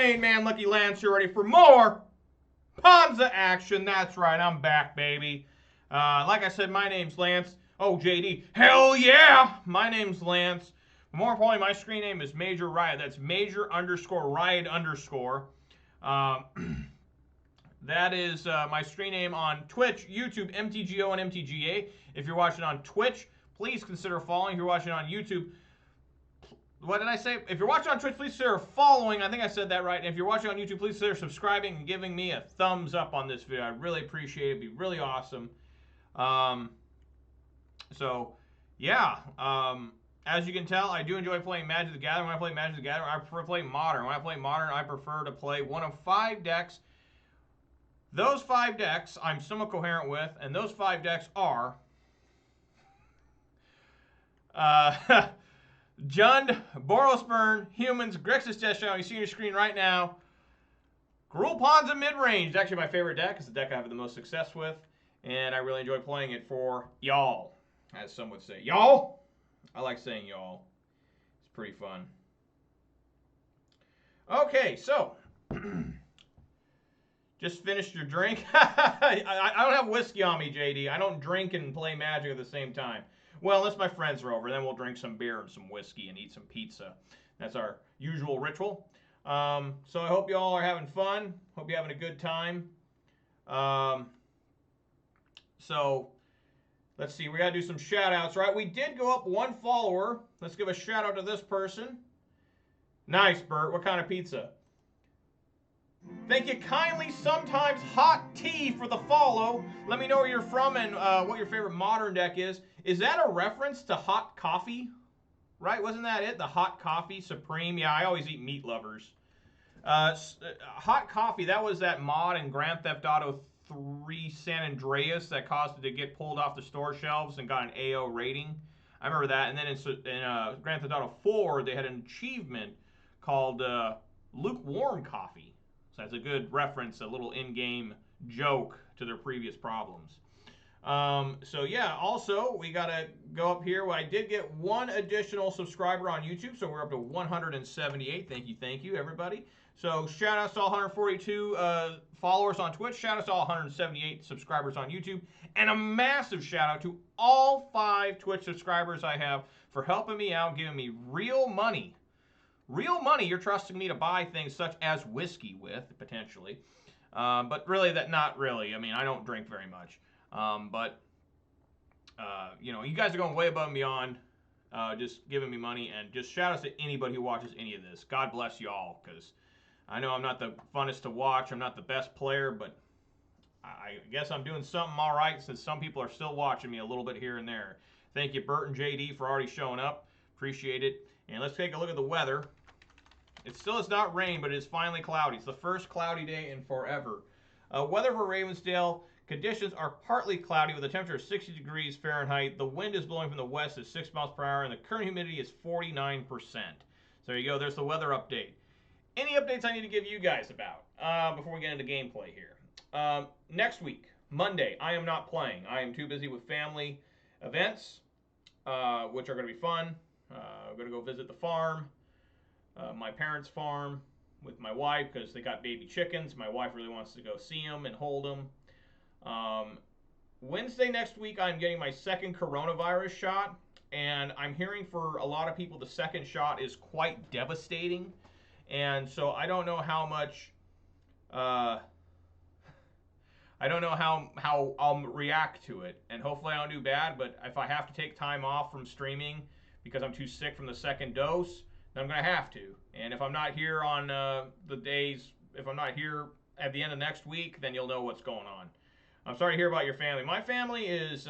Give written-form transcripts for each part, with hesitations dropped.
main man, Lucky Lance. You're ready for more Ponza action. That's right, I'm back, baby. Like I said, my name's Lance. Oh, JD. Hell yeah! My name's Lance. But more importantly, my screen name is Major Riot. That's Major_Riot_. That is my screen name on Twitch, YouTube, MTGO, and MTGA. If you're watching on Twitch, please consider following. If you're watching on YouTube, what did I say? If you're watching on Twitch, please consider following. I think I said that right. And if you're watching on YouTube, please consider subscribing and giving me a thumbs up on this video. I really appreciate it. It'd be really awesome. As you can tell, I do enjoy playing Magic the Gathering. When I play Magic the Gathering, I prefer to play Modern. When I play Modern, I prefer to play one of 5 decks. Those 5 decks I'm somewhat coherent with, and those 5 decks are Jund, Boros Burn, Humans, Grixis Death Shadow. You see on your screen right now. Gruul Ponza Midrange is actually my favorite deck. It's the deck I have the most success with, and I really enjoy playing it for y'all, as some would say. Y'all? I like saying y'all. It's pretty fun. Okay, so just finished your drink? I don't have whiskey on me, JD. I don't drink and play Magic at the same time. Well, unless my friends are over, then we'll drink some beer and some whiskey and eat some pizza. That's our usual ritual. So I hope you all are having fun. Hope you're having a good time. So let's see. We got to do some shout-outs, right? We did go up 1 follower. Let's give a shout-out to this person. Nice, Bert. What kind of pizza? Thank you kindly, sometimes hot tea, for the follow. Let me know where you're from and what your favorite Modern deck is. Is that a reference to hot coffee? Right? Wasn't that it? The hot coffee supreme? Yeah, I always eat meat lovers. Hot coffee, that was that mod in Grand Theft Auto 3 San Andreas that caused it to get pulled off the store shelves and got an AO rating. I remember that. And then in Grand Theft Auto 4, they had an achievement called lukewarm coffee. So that's a good reference, a little in-game joke to their previous problems. So yeah, also, we got to go up here. Well, I did get 1 additional subscriber on YouTube, so we're up to 178. Thank you, everybody. So shout outs to all 142 followers on Twitch. Shout outs to all 178 subscribers on YouTube. And a massive shout out to all 5 Twitch subscribers I have for helping me out, giving me real money. Real money you're trusting me to buy things such as whiskey with, potentially. But really, not really. I mean, I don't drink very much. You know, you guys are going way above and beyond just giving me money. And just shout outs to anybody who watches any of this. God bless y'all, because I know I'm not the funnest to watch. I'm not the best player, but I guess I'm doing something all right since some people are still watching me a little bit here and there. Thank you, Bert and JD, for already showing up. Appreciate it. And let's take a look at the weather. It still has not rained, but it is finally cloudy. It's the first cloudy day in forever. Weather for Ravensdale. Conditions are partly cloudy with a temperature of 60 degrees Fahrenheit. The wind is blowing from the west at 6 miles per hour, and the current humidity is 49%. So there you go. There's the weather update. Any updates I need to give you guys about before we get into gameplay here? Next week, Monday, I am not playing. I am too busy with family events, which are going to be fun. I'm going to go visit the farm, my parents' farm, with my wife because they got baby chickens. My wife really wants to go see them and hold them. Wednesday next week, I'm getting my 2nd coronavirus shot, and I'm hearing for a lot of people the 2nd shot is quite devastating, and so I don't know how much, I don't know how I'll react to it, and hopefully I don't do bad, but if I have to take time off from streaming because I'm too sick from the 2nd dose, then I'm going to have to, and if I'm not here on the days, if I'm not here at the end of next week, then you'll know what's going on. I'm sorry to hear about your family. My family is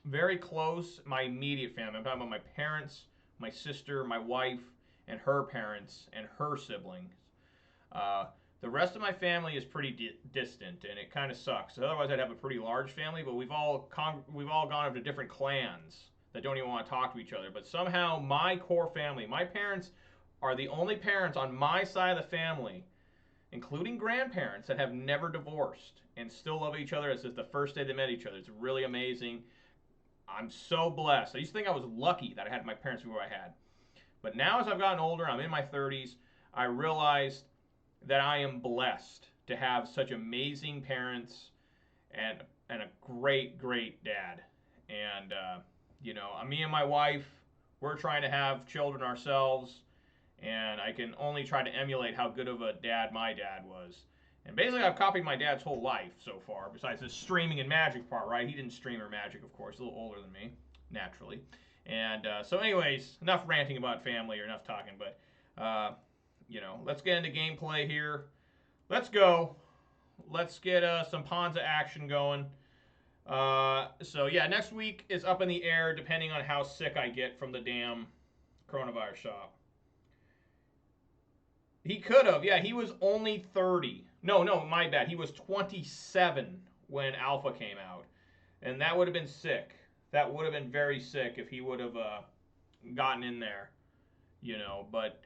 very close, my immediate family. I'm talking about my parents, my sister, my wife, and her parents, and her siblings. The rest of my family is pretty distant, and it kind of sucks. Otherwise, I'd have a pretty large family, but we've all gone over to different clans that don't even want to talk to each other. But somehow, my core family, my parents are the only parents on my side of the family, including grandparents, that have never divorced and still love each other as if the first day they met each other. It's really amazing. I'm so blessed. I used to think I was lucky that I had my parents before I had. But now as I've gotten older, I'm in my 30s, I realized that I am blessed to have such amazing parents and a great dad. And you know, me and my wife, we're trying to have children ourselves, and I can only try to emulate how good of a dad my dad was. And basically, I've copied my dad's whole life so far, besides the streaming and Magic part, right? He didn't stream or Magic, of course, a little older than me, naturally. And so, anyways, enough ranting about family or enough talking, but, you know, let's get into gameplay here. Let's go. Let's get some Ponza action going. So, yeah, next week is up in the air depending on how sick I get from the damn coronavirus shot. He could have. Yeah, he was only 30. No, my bad. He was 27 when Alpha came out. And that would have been sick. That would have been very sick if he would have gotten in there, you know. But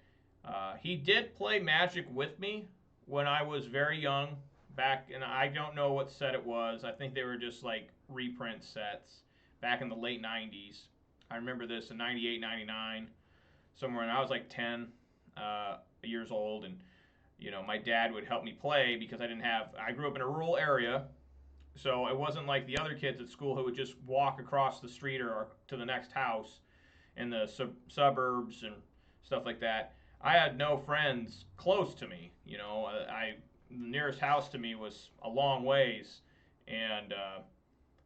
he did play Magic with me when I was very young back, and I don't know what set it was. I think they were just like reprint sets back in the late 90s. I remember this in 98, 99, somewhere, and I was like 10 years old, and you know, my dad would help me play because I grew up in a rural area, so it wasn't like the other kids at school who would just walk across the street or to the next house in the suburbs and stuff like that. I had no friends close to me. You know, the nearest house to me was a long ways, and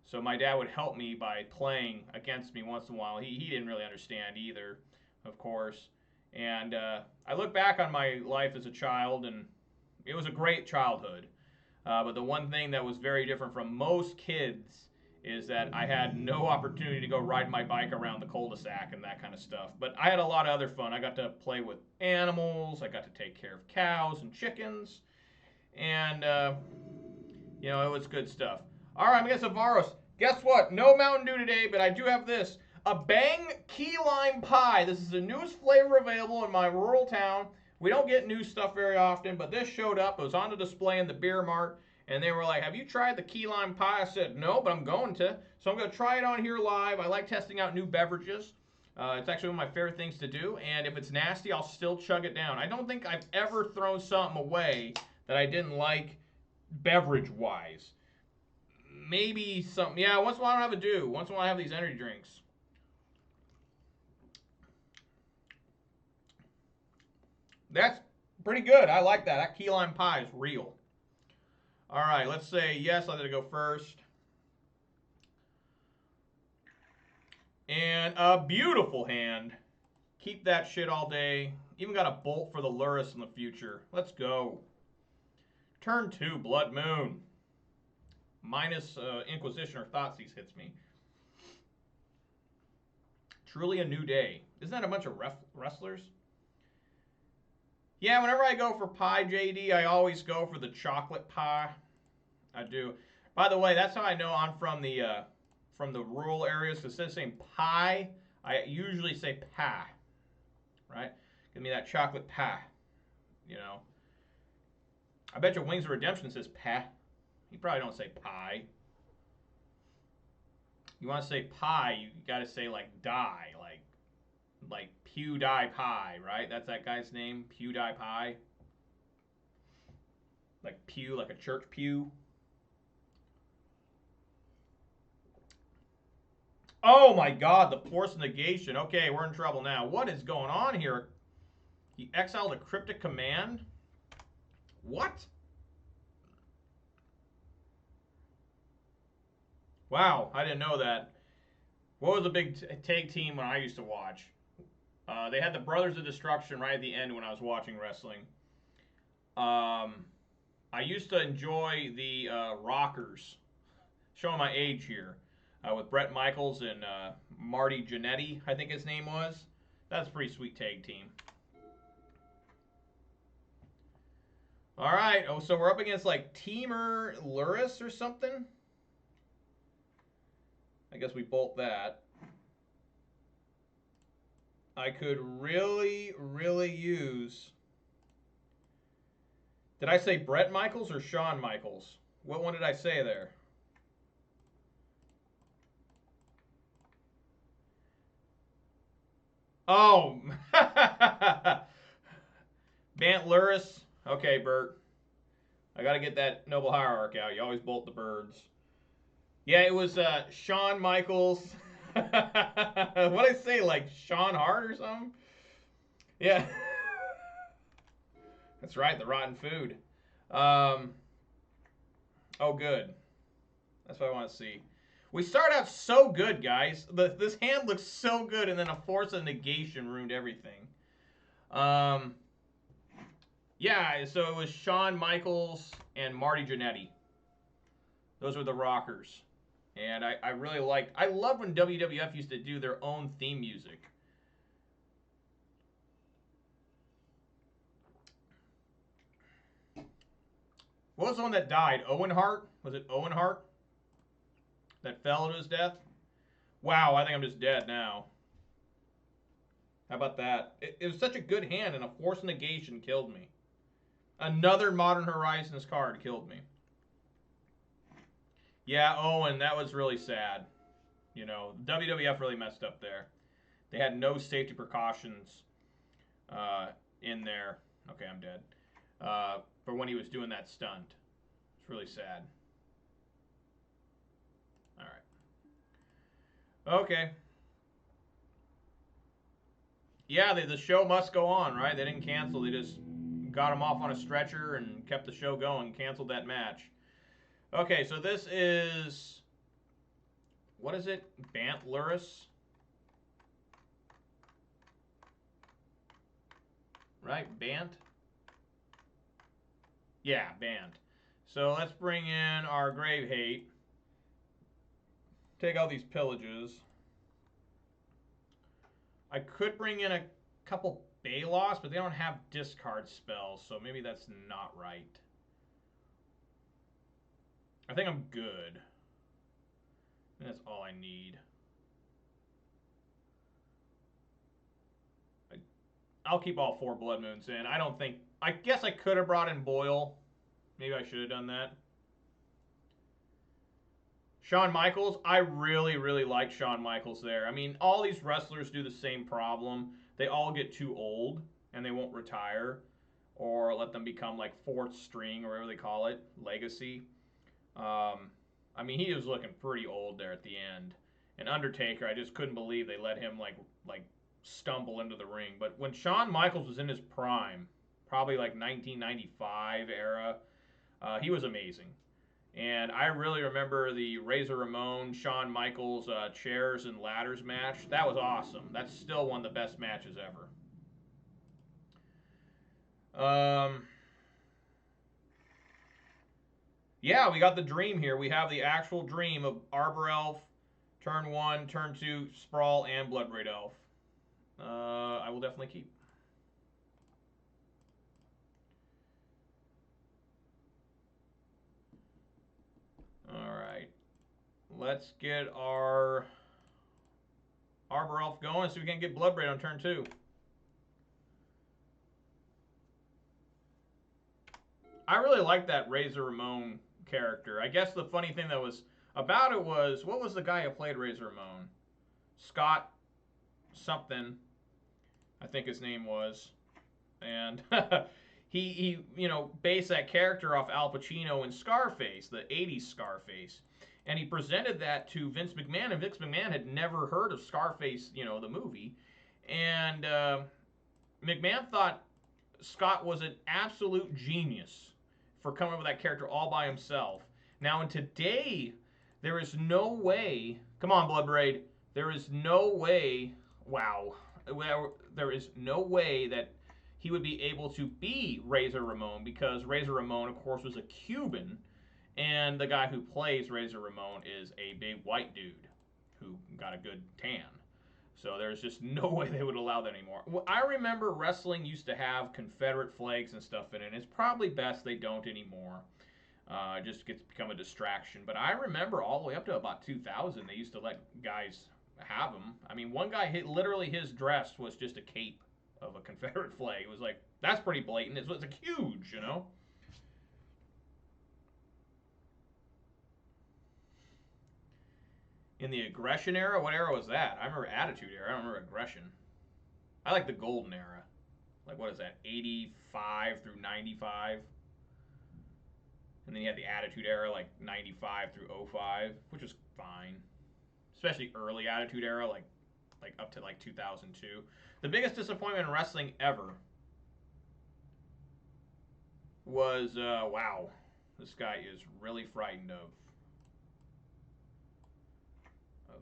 so my dad would help me by playing against me once in a while. He didn't really understand either, of course. And I look back on my life as a child, and it was a great childhood. But the one thing that was very different from most kids is that I had no opportunity to go ride my bike around the cul-de-sac and that kind of stuff. But I had a lot of other fun. I got to play with animals. I got to take care of cows and chickens. And, you know, it was good stuff. All right, I'm going to get Savaros. Guess what? No Mountain Dew today, but I do have this. A Bang Key Lime Pie. This is the newest flavor available in my rural town. We don't get new stuff very often, but this showed up. It was on the display in the beer mart, and they were like, have you tried the key lime pie? I said, no, but I'm going to. So I'm going to try it on here live. I like testing out new beverages. It's actually one of my favorite things to do, and if it's nasty, I'll still chug it down. I don't think I've ever thrown something away that I didn't like beverage-wise. Maybe something. Yeah, once in a while I don't have a do. Once in a while I have these energy drinks. That's pretty good. I like that. That key lime pie is real. All right, let's say yes. I'll let it go first. And a beautiful hand. Keep that shit all day. Even got a bolt for the Lurrus in the future. Let's go. Turn 2, Blood Moon. Minus Inquisition or Thoughtseize hits me. Truly a new day. Isn't that a bunch of wrestlers? Yeah, whenever I go for pie, JD, I always go for the chocolate pie. I do. By the way, that's how I know I'm from the rural areas. Because instead of saying pie, I usually say pie. Right? Give me that chocolate pie. You know. I bet your Wings of Redemption says pie. You probably don't say pie. You want to say pie, you got to say like die, like PewDiePie, right? That's that guy's name, PewDiePie. Like pew, like a church pew. Oh my God, the Force Negation. Okay, we're in trouble now. What is going on here? He exiled a cryptic command? What? Wow, I didn't know that. What was the big tag team when I used to watch? They had the Brothers of Destruction right at the end when I was watching wrestling. I used to enjoy the Rockers. Showing my age here. With Bret Michaels and Marty Jannetty, I think his name was. That's a pretty sweet tag team. All right. Oh, so we're up against like Teamer Lurrus or something. I guess we bolt that. I could really use... Did I say Bret Michaels or Shawn Michaels? What one did I say there? Oh. Bant Lurrus. Okay, Bert. I got to get that Noble Hierarch out. You always bolt the birds. Yeah, it was Shawn Michaels. What did I say? Like Sean Hart or something? Yeah. That's right, the rotten food. Oh, good. That's what I want to see. We start out so good, guys. This hand looks so good, and then a Force of Negation ruined everything. Yeah, so it was Shawn Michaels and Marty Jannetty. Those were the rockers. And I really liked... I love when WWF used to do their own theme music. What was the one that died? Owen Hart? Was it Owen Hart? That fell to his death? Wow, I think I'm just dead now. How about that? It was such a good hand, and a Force Negation killed me. Another Modern Horizons card killed me. Yeah, Owen, that was really sad. You know, WWF really messed up there. They had no safety precautions in there. Okay, I'm dead. For when he was doing that stunt. It's really sad. All right. Okay. Yeah, the show must go on, right? They didn't cancel. They just got him off on a stretcher and kept the show going, canceled that match. Okay, so this is... What is it? Bant Lurrus? Right? Bant? Yeah, Bant. So let's bring in our Grave Hate. Take out these pillages. I could bring in a couple Balos, but they don't have discard spells, so maybe that's not right. I think I'm good. And that's all I need. I'll keep all 4 Blood Moons in. I don't think... I guess I could have brought in Boyle. Maybe I should have done that. Shawn Michaels, I really, really like Shawn Michaels there. I mean, all these wrestlers do the same problem. They all get too old, and they won't retire. Or let them become like 4th string, or whatever they call it, legacy. I mean, he was looking pretty old there at the end. And Undertaker, I just couldn't believe they let him like stumble into the ring. But when Shawn Michaels was in his prime, probably like 1995 era, he was amazing. And I really remember the Razor Ramon, Shawn Michaels chairs and ladders match. That was awesome. That's still one of the best matches ever. Yeah, we got the dream here. We have the actual dream of Arbor Elf, turn 1, turn 2, Sprawl, and Bloodbraid Elf. I will definitely keep. Alright. Let's get our Arbor Elf going so we can get Bloodbraid on turn 2. I really like that Razor Ramon character. I guess the funny thing that was about it was, what was the guy who played Razor Ramon? Scott something, I think his name was. And he you know, based that character off Al Pacino in Scarface, the 80s Scarface. And he presented that to Vince McMahon, and Vince McMahon had never heard of Scarface, you know, the movie. And McMahon thought Scott was an absolute genius for coming up with that character all by himself. Now, in today, there is no way... Come on, Bloodbraid. There is no way... Wow. There is no way that he would be able to be Razor Ramon, because Razor Ramon, of course, was a Cuban, and the guy who plays Razor Ramon is a big white dude who got a good tan. So there's just no way they would allow that anymore. Well, I remember wrestling used to have Confederate flags and stuff in it. It's probably best they don't anymore. It just gets become a distraction. But I remember all the way up to about 2000, they used to let guys have them. I mean, one guy, literally his dress was just a cape of a Confederate flag. It was like, that's pretty blatant. It's like huge, you know? In the aggression era? What era was that? I remember Attitude Era. I don't remember aggression. I like the golden era. like what is that, 85 through 95. And then you had the Attitude Era, like 95 through 05, which was fine. Especially early Attitude Era, like up to like 2002. The biggest disappointment in wrestling ever was, wow, this guy is really frightened of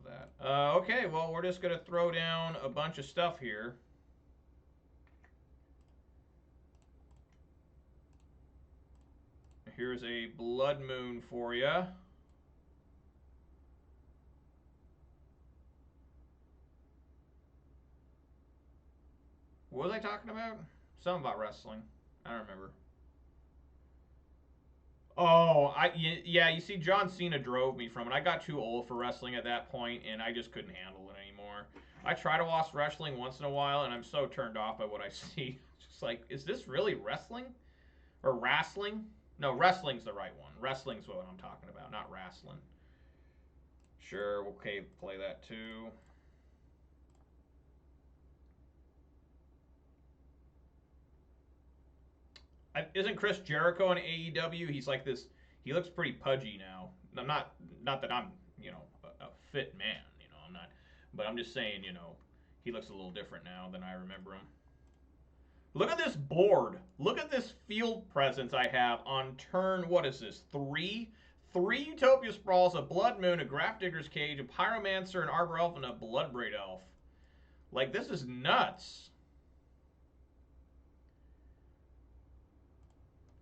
that. Okay, well, we're just going to throw down a bunch of stuff here. Here's a Blood Moon for you. What was I talking about? Something about wrestling. I don't remember. Oh, yeah, you see, John Cena drove me from it. I got too old for wrestling at that point, and I just couldn't handle it anymore. I try to watch wrestling once in a while, and I'm so turned off by what I see. Just like, is this really wrestling? Or wrestling? No, wrestling's the right one. Wrestling's what I'm talking about, not wrestling. Sure, okay, play that too. Isn't Chris Jericho in AEW? He's like this. He looks pretty pudgy now. I'm not that I'm, you know, a fit man. You know, I'm not. But I'm just saying, you know, he looks a little different now than I remember him. Look at this board. Look at this field presence I have on turn. What is this? 3. 3 Utopia Sprawls, a Blood Moon, a Grafdigger's Cage, a Pyromancer, an Arbor Elf, and a Bloodbraid Elf. Like, this is nuts.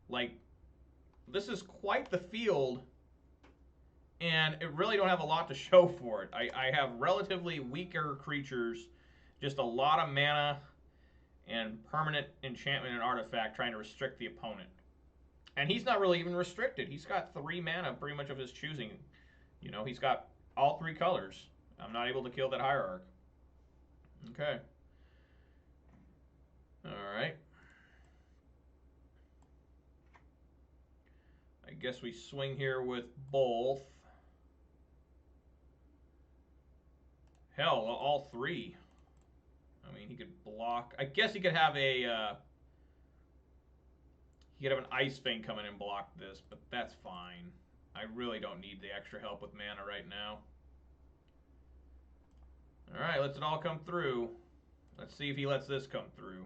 Like, this is quite the field, and it really don't have a lot to show for it. I have relatively weaker creatures, just a lot of mana and permanent enchantment and artifact trying to restrict the opponent. And he's not really even restricted. He's got 3 mana pretty much of his choosing. You know, he's got all 3 colors. I'm not able to kill that Hierarch. Okay. Alright. I guess we swing here with both. Hell, all 3. I mean, he could block. I guess he could have a... he could have an Ice Fang come in and block this, but that's fine. I really don't need the extra help with mana right now. Alright, let's it all come through. Let's see if he lets this come through.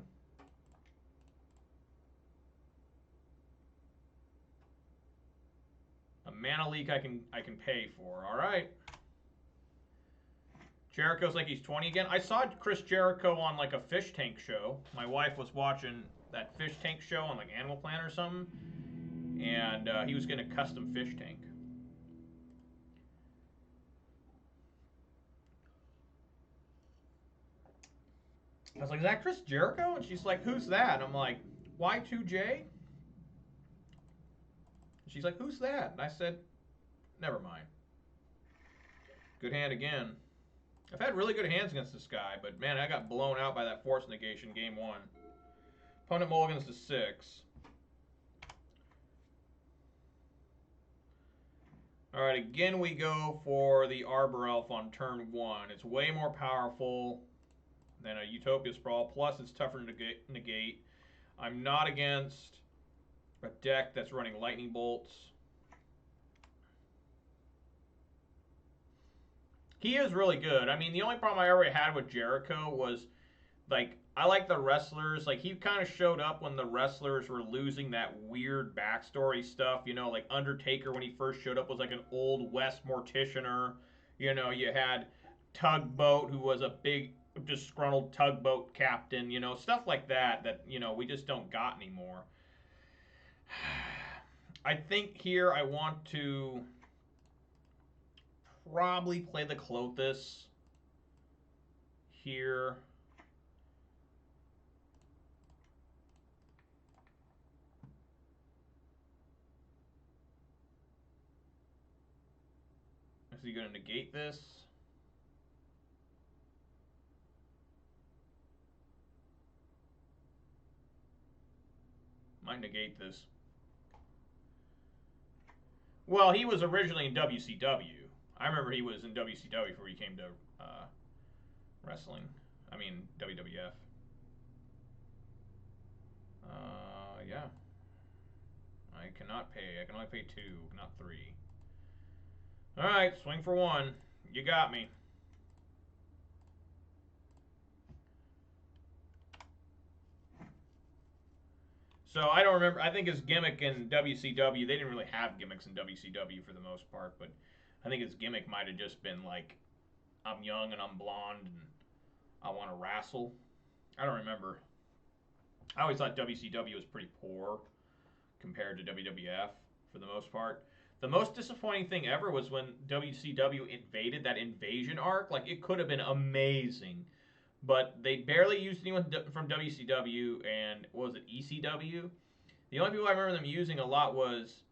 A mana leak I can pay for. Alright. Jericho's like he's 20 again. I saw Chris Jericho on like a fish tank show. My wife was watching that fish tank show on like Animal Planet or something. And he was getting a custom fish tank. I was like, is that Chris Jericho? And she's like, who's that? And I'm like, Y2J? She's like, who's that? And I said, never mind. Good hand again. I've had really good hands against this guy, but man, I got blown out by that Force Negation game 1. Opponent mulligans to 6. Alright, again we go for the Arbor Elf on turn 1. It's way more powerful than a Utopia Sprawl, plus it's tougher to negate. I'm not against a deck that's running Lightning Bolts. He is really good. I mean, the only problem I ever had with Jericho was, like, I like the wrestlers. Like, he kind of showed up when the wrestlers were losing that weird backstory stuff. You know, like Undertaker, when he first showed up, was like an old West Morticianer. You know, you had Tugboat, who was a big, disgruntled tugboat captain. You know, stuff like that, you know, we just don't got anymore. I think here I want to probably play the Clothis here. Is he going to negate this? Might negate this. Well, he was originally in WCW. I remember he was in WCW before he came to wrestling. I mean, WWF. Yeah. I cannot pay. I can only pay 2, not 3. Alright, swing for 1. You got me. So I don't remember. I think his gimmick in WCW, they didn't really have gimmicks in WCW for the most part, but I think his gimmick might have just been like, I'm young and I'm blonde and I want to wrestle. I don't remember. I always thought WCW was pretty poor compared to WWF for the most part. The most disappointing thing ever was when WCW invaded that invasion arc. Like, it could have been amazing, but they barely used anyone from WCW and what was it, ECW? The only people I remember them using a lot was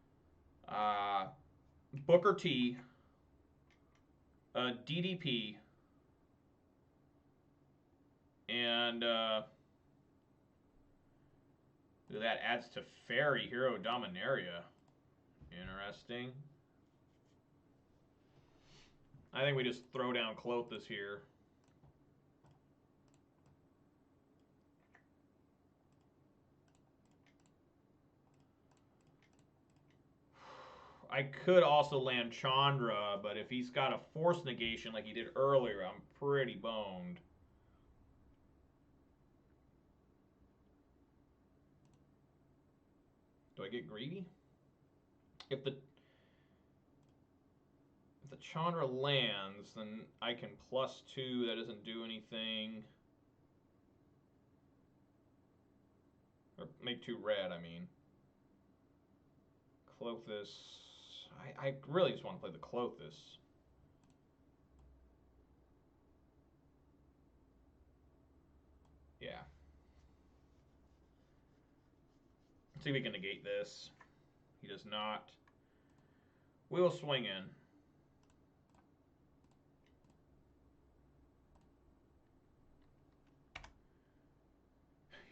Booker T, DDP, and that adds to Fairy, Hero Dominaria. Interesting. I think we just throw down Clothis here. I could also land Chandra, but if he's got a force negation like he did earlier, I'm pretty boned. Do I get greedy? If the Chandra lands, then I can +2. That doesn't do anything. Or make 2 red, I mean. Clothis. I really just want to play the Clothis. Yeah. Let's see if we can negate this. He does not. We will swing in.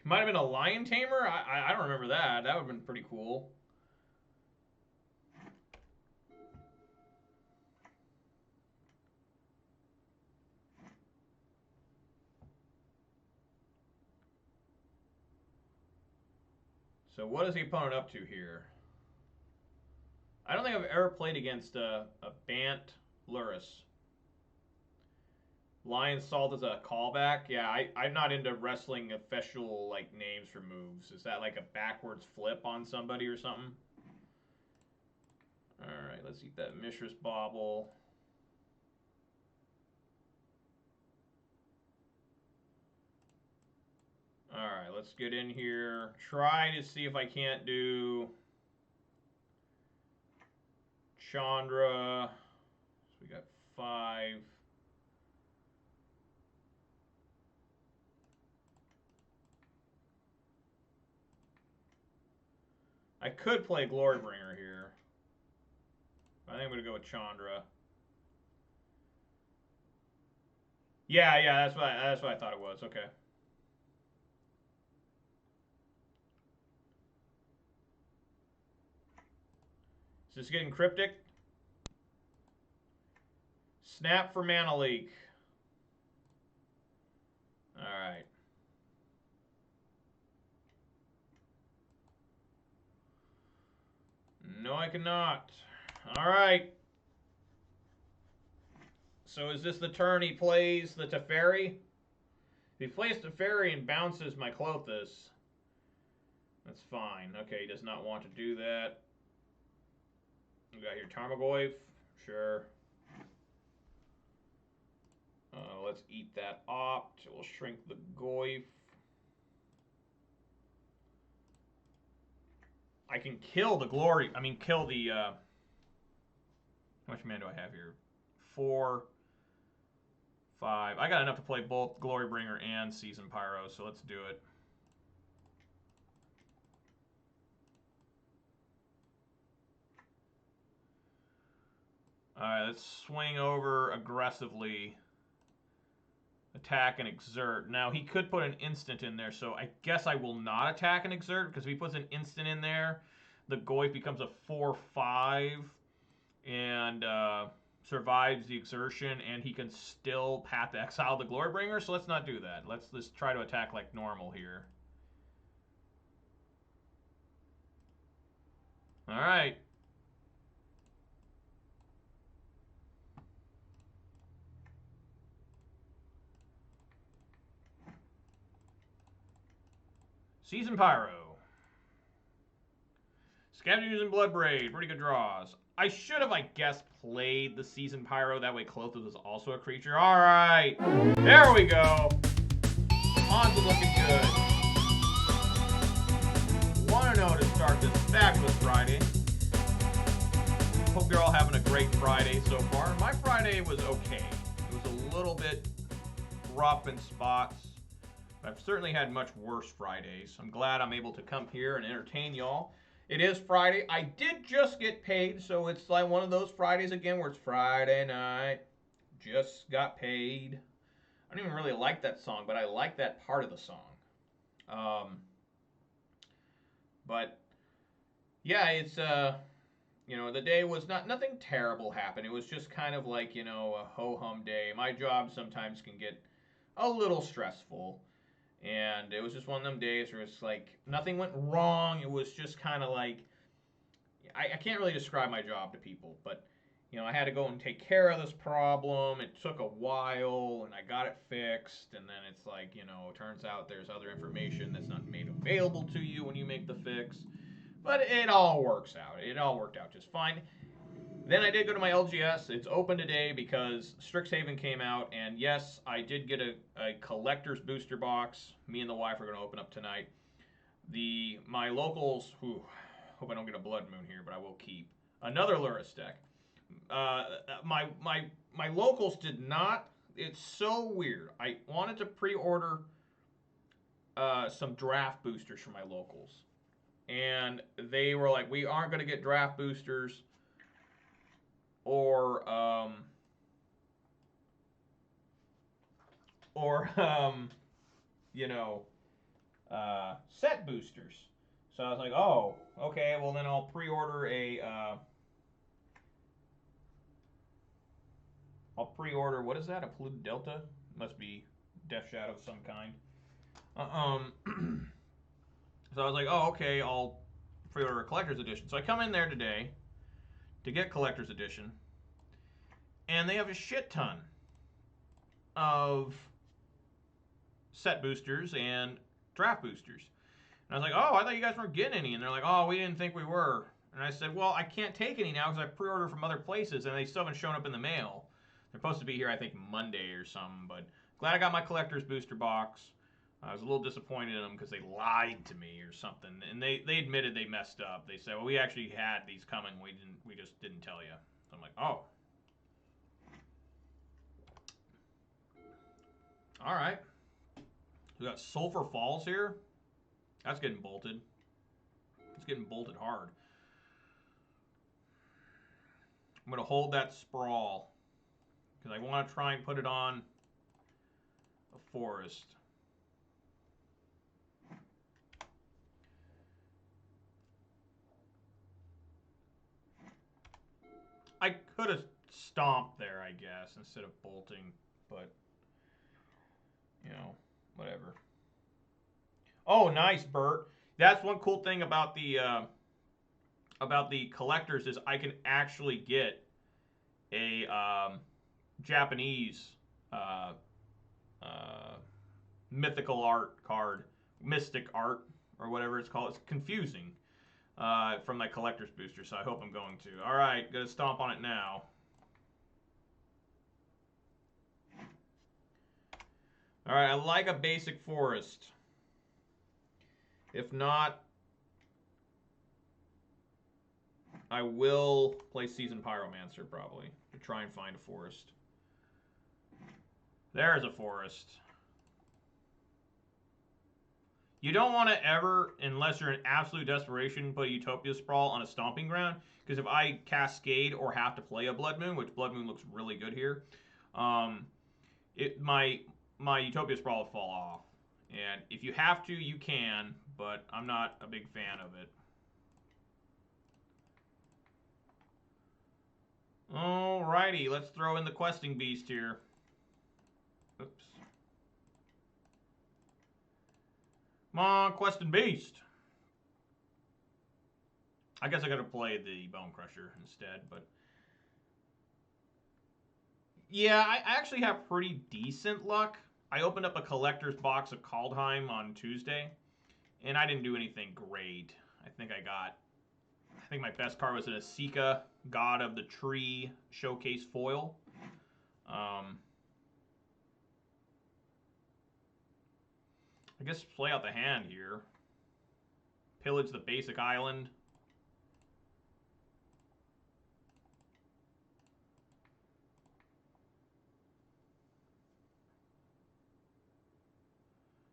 He might have been a Lion Tamer? I don't remember that. That would have been pretty cool. So what is the opponent up to here? I don't think I've ever played against a Bant Lurrus. Lion Salt is a callback. Yeah, I'm not into wrestling official like names for moves. Is that like a backwards flip on somebody or something? Alright, let's eat that Mishra's Bauble. Alright, let's get in here. Try to see if I can't do Chandra. So we got 5. I could play Glorybringer here. I think I'm going to go with Chandra. Yeah, that's what I thought it was. Okay. Is this getting cryptic? Snap for Mana Leak. Alright. No, I cannot. Alright. So is this the turn he plays the Teferi? If he plays Teferi and bounces my Clothis, that's fine. Okay, he does not want to do that. We got here Tarmogoyf. Sure. Let's eat that opt. We'll shrink the Goyf. I can kill the glory. I mean, kill the. How much mana do I have here? 4, 5. I got enough to play both Glorybringer and Season Pyro, so let's do it. Alright, let's swing over aggressively. Attack and exert. Now, he could put an instant in there, so I guess I will not attack and exert, because if he puts an instant in there, the Goyf becomes a 4/5 and survives the exertion, and he can still Path to Exile the Glorybringer, so let's not do that. Let's try to attack like normal here. All right. Season Pyro. Scavengers and Bloodbraid. Pretty good draws. I should have, I guess, played the Season Pyro. That way Clothos was also a creature. All right. There we go. Ponza looking good. 1-0 to start this fabulous Friday. Hope you're all having a great Friday so far. My Friday was okay. It was a little bit rough in spots. I've certainly had much worse Fridays. I'm glad I'm able to come here and entertain y'all. It is Friday. I did just get paid, so it's like one of those Fridays again where it's Friday night. Just got paid. I don't even really like that song, but I like that part of the song. But yeah, it's you know, the day was nothing terrible happened. It was just kind of like, you know, a ho-hum day. My job sometimes can get a little stressful. And it was just one of them days where it's like nothing went wrong. It was just kind of like, I can't really describe my job to people, but you know, I had to go and take care of this problem. It took a while, and I got it fixed. And then it's like, you know, it turns out there's other information that's not made available to you when you make the fix. But it all works out. It all worked out just fine. Then I did go to my LGS. It's open today because Strixhaven came out, and yes, I did get a collector's booster box. Me and the wife are going to open up tonight. My locals, hope I don't get a blood moon here, but I will keep another Lurrus deck. My locals did not. It's so weird. I wanted to pre-order some draft boosters for my locals, and they were like, "We aren't going to get draft boosters." Or you know, set boosters. So I was like, oh, okay, well then I'll pre-order what is that? A Polluted Delta? Must be Death Shadow of some kind. So I was like, oh, okay, I'll pre-order a collector's edition. So I come in there today to get collector's edition, and they have a shit ton of set boosters and draft boosters. And I was like, oh, I thought you guys weren't getting any. And they're like, oh, we didn't think we were. And I said, well, I can't take any now because I pre-ordered from other places, and they still haven't shown up in the mail. They're supposed to be here, I think, Monday or something. But glad I got my collector's booster box. I was a little disappointed in them because they lied to me or something. And they admitted they messed up. They said, well, we actually had these coming. We just didn't tell you. So I'm like, oh. All right. We got Sulphur Falls here. That's getting bolted. It's getting bolted hard. I'm going to hold that Sprawl because I want to try and put it on a forest. I could have stomped there, I guess, instead of bolting, but, you know, whatever. Oh, nice, Bert. That's one cool thing about the collectors is I can actually get a Japanese mythical art card, mystic art, or whatever it's called. It's confusing from my collector's booster, so I hope I'm going to. All right, gonna stomp on it now. All right, I like a basic forest. If not, I will play Seasoned Pyromancer probably to try and find a forest. There's a forest. You don't want to ever, unless you're in absolute desperation, put a Utopia Sprawl on a stomping ground. Because if I Cascade or have to play a Blood Moon, which Blood Moon looks really good here, my Utopia Sprawl will fall off. And if you have to, you can, but I'm not a big fan of it. Alrighty, let's throw in the Questing Beast here. Oops. Come on, Questing Beast. I guess I gotta play the Bone Crusher instead, but... Yeah, I actually have pretty decent luck. I opened up a collector's box of Kaldheim on Tuesday, and I didn't do anything great. I think my best card was an Asika, God of the Tree Showcase Foil. I guess play out the hand here. Pillage the basic island.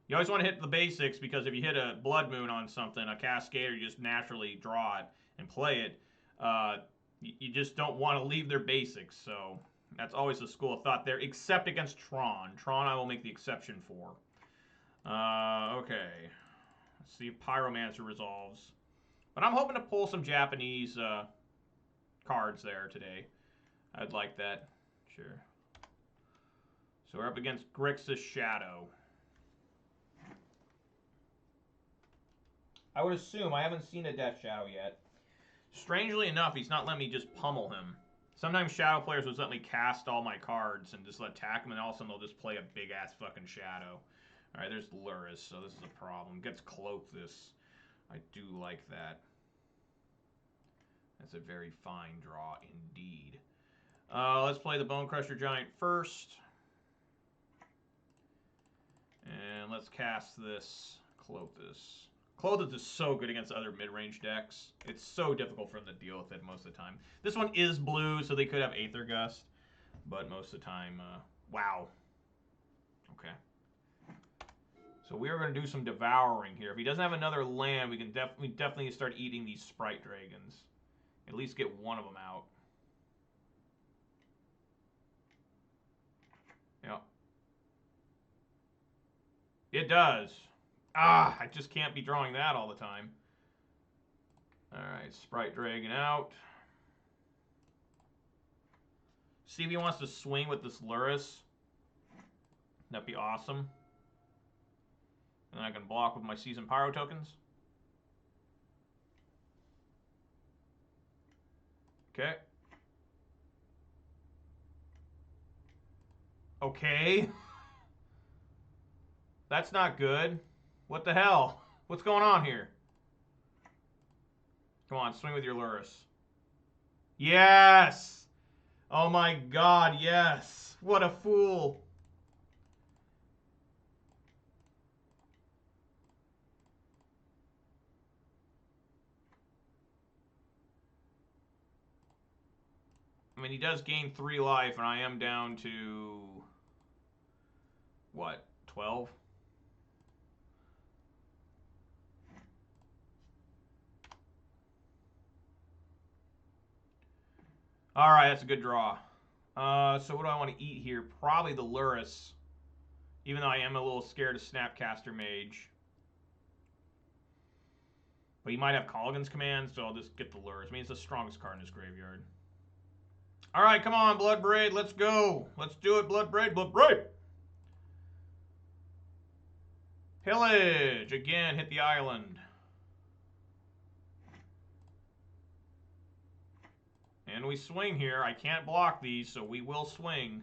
You always want to hit the basics, because if you hit a Blood Moon on something, a Cascader, you just naturally draw it and play it. You just don't want to leave their basics, so that's always a school of thought there, except against Tron. Tron I will make the exception for. Okay. Let's see if Pyromancer resolves. But I'm hoping to pull some Japanese cards there today. I'd like that. Sure. So we're up against Grixis Shadow. I would assume. I haven't seen a Death Shadow yet. Strangely enough, he's not letting me just pummel him. Sometimes Shadow players would let me cast all my cards and just attack him, and all of a sudden they'll just play a big-ass fucking Shadow. Alright, there's Lurrus, so this is a problem. Gets Cloak this. I do like that. That's a very fine draw indeed. Let's play the Bone Crusher Giant first. And let's cast this. Cloak this. Clothed is so good against other mid-range decks. It's so difficult for them to deal with it most of the time. This one is blue, so they could have Aether Gust. But most of the time, wow. Okay. So we are going to do some devouring here. If he doesn't have another land, we can definitely start eating these Sprite Dragons. At least get one of them out. Yep. It does. Ah, I just can't be drawing that all the time. Alright, Sprite Dragon out. See if he wants to swing with this Lurrus. That'd be awesome. And I can block with my Seasoned Pyro tokens. Okay. Okay. That's not good. What the hell? What's going on here? Come on, swing with your Lurrus. Yes! Oh my god, yes! What a fool! I mean, he does gain 3 life, and I am down to... what? 12? Alright, that's a good draw. So what do I want to eat here? Probably the Lurrus. Even though I am a little scared of Snapcaster Mage. But he might have Colligan's Command, so I'll just get the Lurrus. I mean, it's the strongest card in his graveyard. Alright, come on, Bloodbraid. Let's go. Let's do it, Bloodbraid. Bloodbraid! Pillage. Again, hit the island. And we swing here. I can't block these, so we will swing.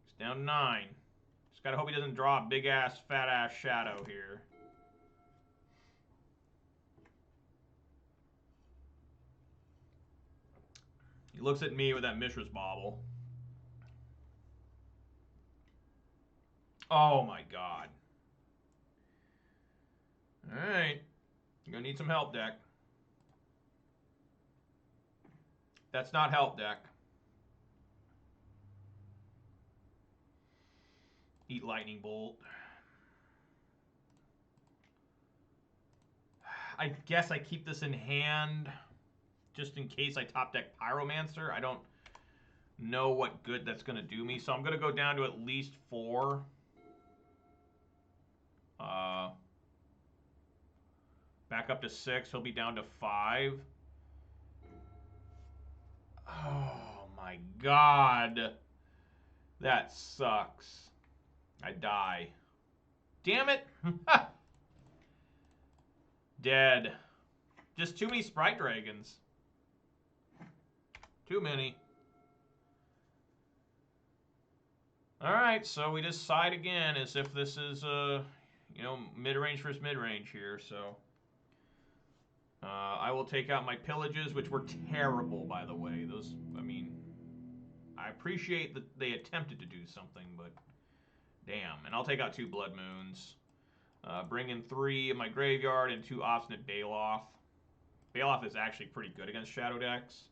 It's down to 9. Just gotta hope he doesn't draw a big-ass, fat-ass Shadow here. He looks at me with that Mishra's Bauble. Oh my god. Alright. You're gonna need some help, deck. That's not help, deck. Eat Lightning Bolt. I guess I keep this in hand just in case I top deck Pyromancer. I don't know what good that's going to do me, so I'm going to go down to at least 4. Back up to 6. He'll be down to 5. Oh my god. That sucks. I die. Damn it. Dead. Just too many Sprite Dragons. Too many. Alright, so we just side again as if this is, you know, mid-range versus mid-range here, so... I will take out my pillages, which were terrible, by the way. Those, I mean, I appreciate that they attempted to do something, but damn. And I'll take out 2 Blood Moons. Bring in 3 in my graveyard and 2 Obstinate Baloth. Baloth is actually pretty good against Shadow decks.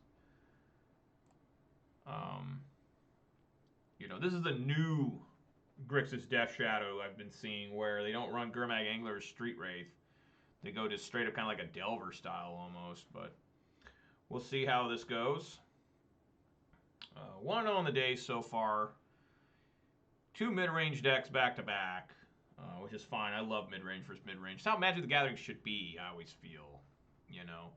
You know, this is the new Grixis Death Shadow I've been seeing, where they don't run Gurmag Angler or Street Wraith. They go just straight up kind of like a Delver style almost, but we'll see how this goes. 1-0 on the day so far. 2 mid-range decks back-to-back, which is fine. I love mid-range versus mid-range. It's how Magic the Gathering should be, I always feel. You know,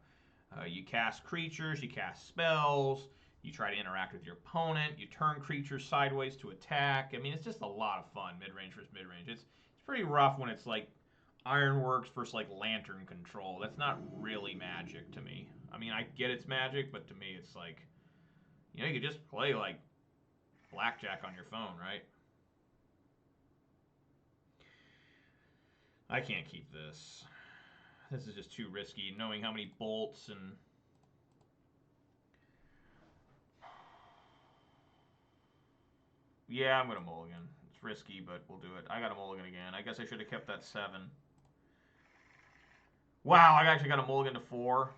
you cast creatures, you cast spells, you try to interact with your opponent, you turn creatures sideways to attack. I mean, it's just a lot of fun, mid-range versus mid-range. It's pretty rough when it's like Ironworks versus like Lantern Control. That's not really Magic to me. I mean, I get it's Magic, but to me it's like, you know, you could just play like Blackjack on your phone, right? I can't keep this. This is just too risky, knowing how many bolts and... Yeah, I'm going to mulligan. It's risky, but we'll do it. I got a mulligan again. I guess I should have kept that 7. Wow, I actually got a mulligan to 4.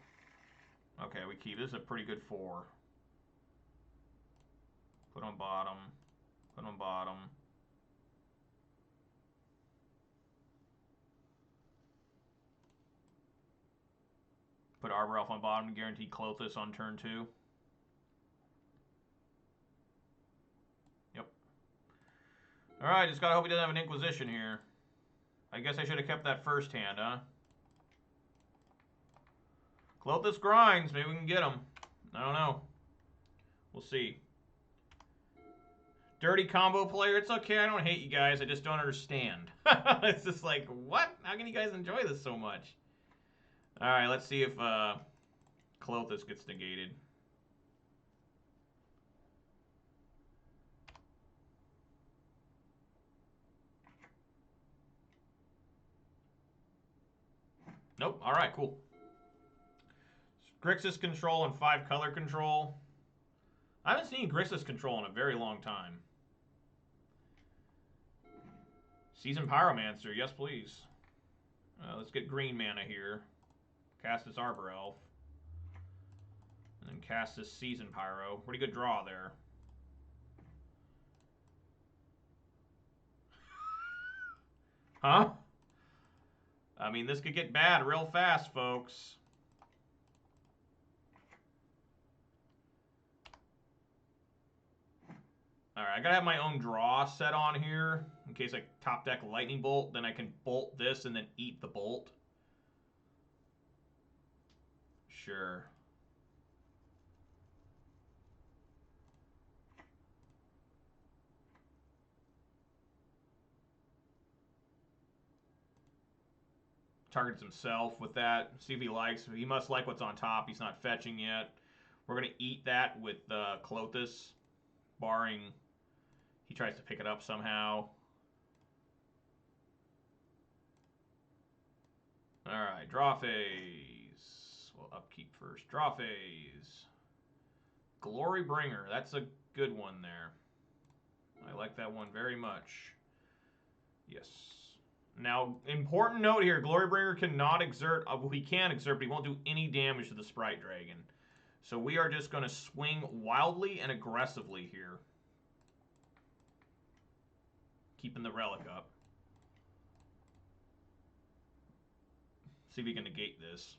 Okay, we keep. This is a pretty good 4. Put on bottom. Put on bottom. Put Arbor Elf on bottom and guarantee CLXIX on turn 2. Yep. Alright, just gotta hope he doesn't have an Inquisition here. I guess I should have kept that first hand, huh? CLXIX grinds. Maybe we can get him. I don't know. We'll see. Dirty combo player. It's okay. I don't hate you guys. I just don't understand. It's just like, what? How can you guys enjoy this so much? Alright, let's see if CLXIX gets negated. Nope. Alright, cool. Grixis control and 5 color control. I haven't seen Grixis control in a very long time. Seasoned Pyromancer. Yes, please. Let's get green mana here. Cast this Arbor Elf. And then cast this Seasoned Pyro. Pretty good draw there. Huh? I mean, this could get bad real fast, folks. Alright, I gotta have my own draw set on here. In case I top deck Lightning Bolt, then I can bolt this and then eat the bolt. Sure. Targets himself with that. See if he likes. He must like what's on top. He's not fetching yet. We're going to eat that with CLXIX, barring he tries to pick it up somehow. Alright, draw phase. Well, upkeep first. Draw phase. Glory Bringer. That's a good one there. I like that one very much. Yes. Now, important note here. Glorybringer cannot exert... well, he can exert, but he won't do any damage to the Sprite Dragon. So we are just going to swing wildly and aggressively here. Keeping the Relic up. See if we can negate this.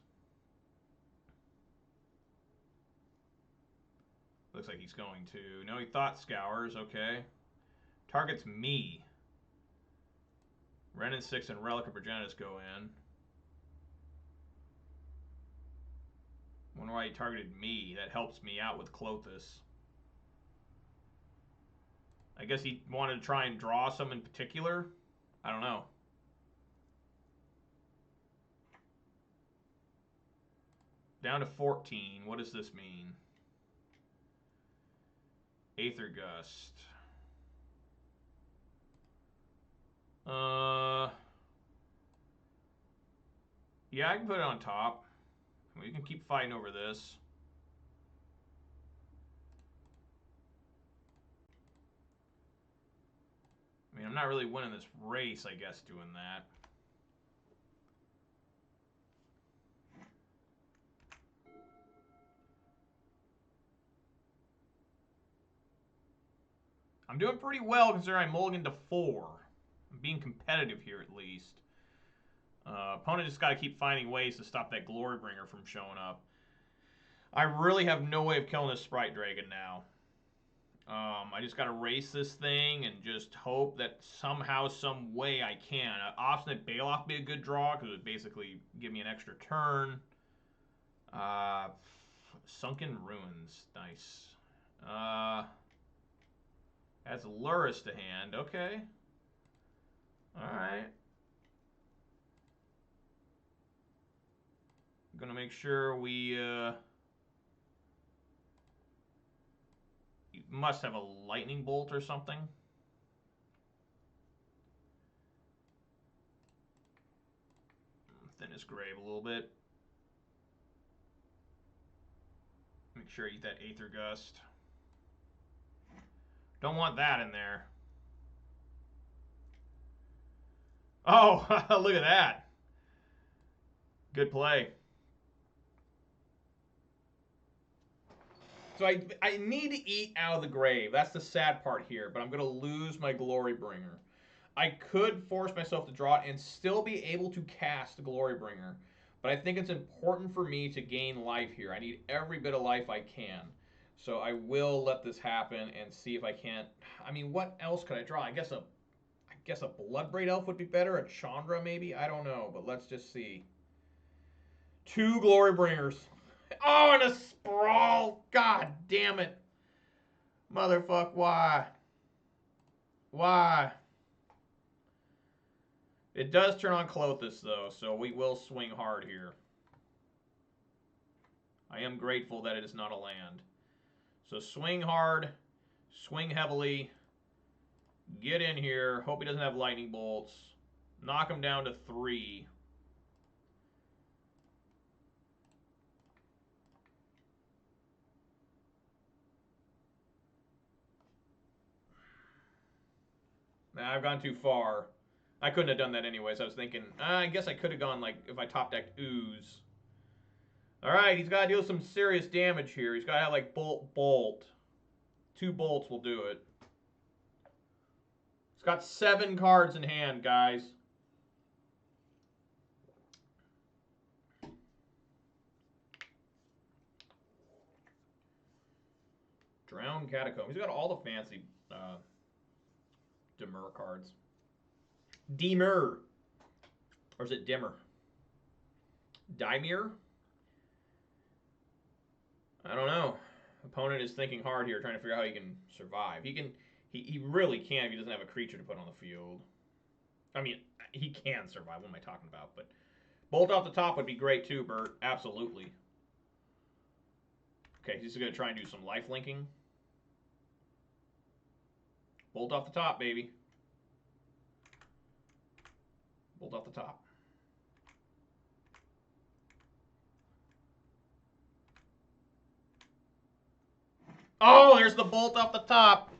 Looks like he's going to... No, he Thought Scours. Okay. Targets me. Ren and 6 and Relic of Progenitus go in. Wonder why he targeted me. That helps me out with CLXIX. I guess he wanted to try and draw some in particular. I don't know. Down to 14. What does this mean? Aether Gust. Yeah, I can put it on top. We can keep fighting over this. I mean, I'm not really winning this race, I guess, doing that. I'm doing pretty well considering I mulliganed to 4. I'm being competitive here at least. Opponent just got to keep finding ways to stop that Glorybringer from showing up. I really have no way of killing this Sprite Dragon now. I just got to race this thing and just hope that somehow, some way I can. Obstinate Bailoff would be a good draw because it would basically give me an extra turn. Sunken Ruins. Nice. Adds Lurrus to hand. Okay. Alright. I'm going to make sure we... must have a lightning bolt or something. Thin his grave a little bit. Make sure I eat that Aether Gust. Don't want that in there. Oh, look at that. Good play. So I need to eat out of the grave. That's the sad part here, but I'm going to lose my Glorybringer. I could force myself to draw it and still be able to cast Glorybringer, but I think it's important for me to gain life here. I need every bit of life I can. So I will let this happen and see if I can't. I mean, what else could I draw? I guess a Bloodbraid Elf would be better. A Chandra maybe? I don't know, but let's just see. 2 Glorybringers. Oh, and a Sprawl. God damn it. Motherfuck, why? Why? It does turn on Clothis, though, so we will swing hard here. I am grateful that it is not a land. So swing hard, swing heavily, get in here, hope he doesn't have lightning bolts, knock him down to 3. Nah, I've gone too far. I couldn't have done that anyways. I was thinking, I guess I could have gone, like, if I top decked Ooze. Alright, he's got to deal some serious damage here. He's got to have, like, Bolt. 2 bolts will do it. He's got 7 cards in hand, guys. Drowned Catacomb. He's got all the fancy Demur cards. Demur. Or is it Dimmer? Dimir? I don't know. Opponent is thinking hard here, trying to figure out how he can survive. He really can if he doesn't have a creature to put on the field. I mean, he can survive. What am I talking about? But Bolt off the top would be great too, Bert. Absolutely. Okay, he's going to try and do some life linking. Bolt off the top, baby. Bolt off the top. Oh, there's the bolt off the top.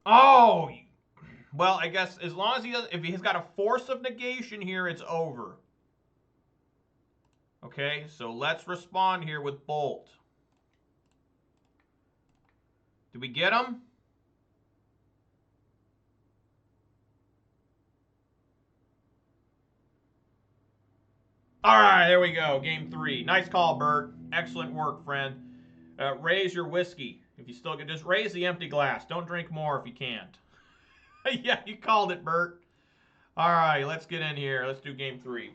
Oh, well, I guess as long as he does, if he's got a force of negation here, it's over. Okay, so let's respond here with bolt. Did we get him? All right, there we go. Game 3. Nice call, Bert. Excellent work, friend. Raise your whiskey. If you still can, just raise the empty glass. Don't drink more if you can't. Yeah, you called it, Bert. All right, let's get in here. Let's do game 3.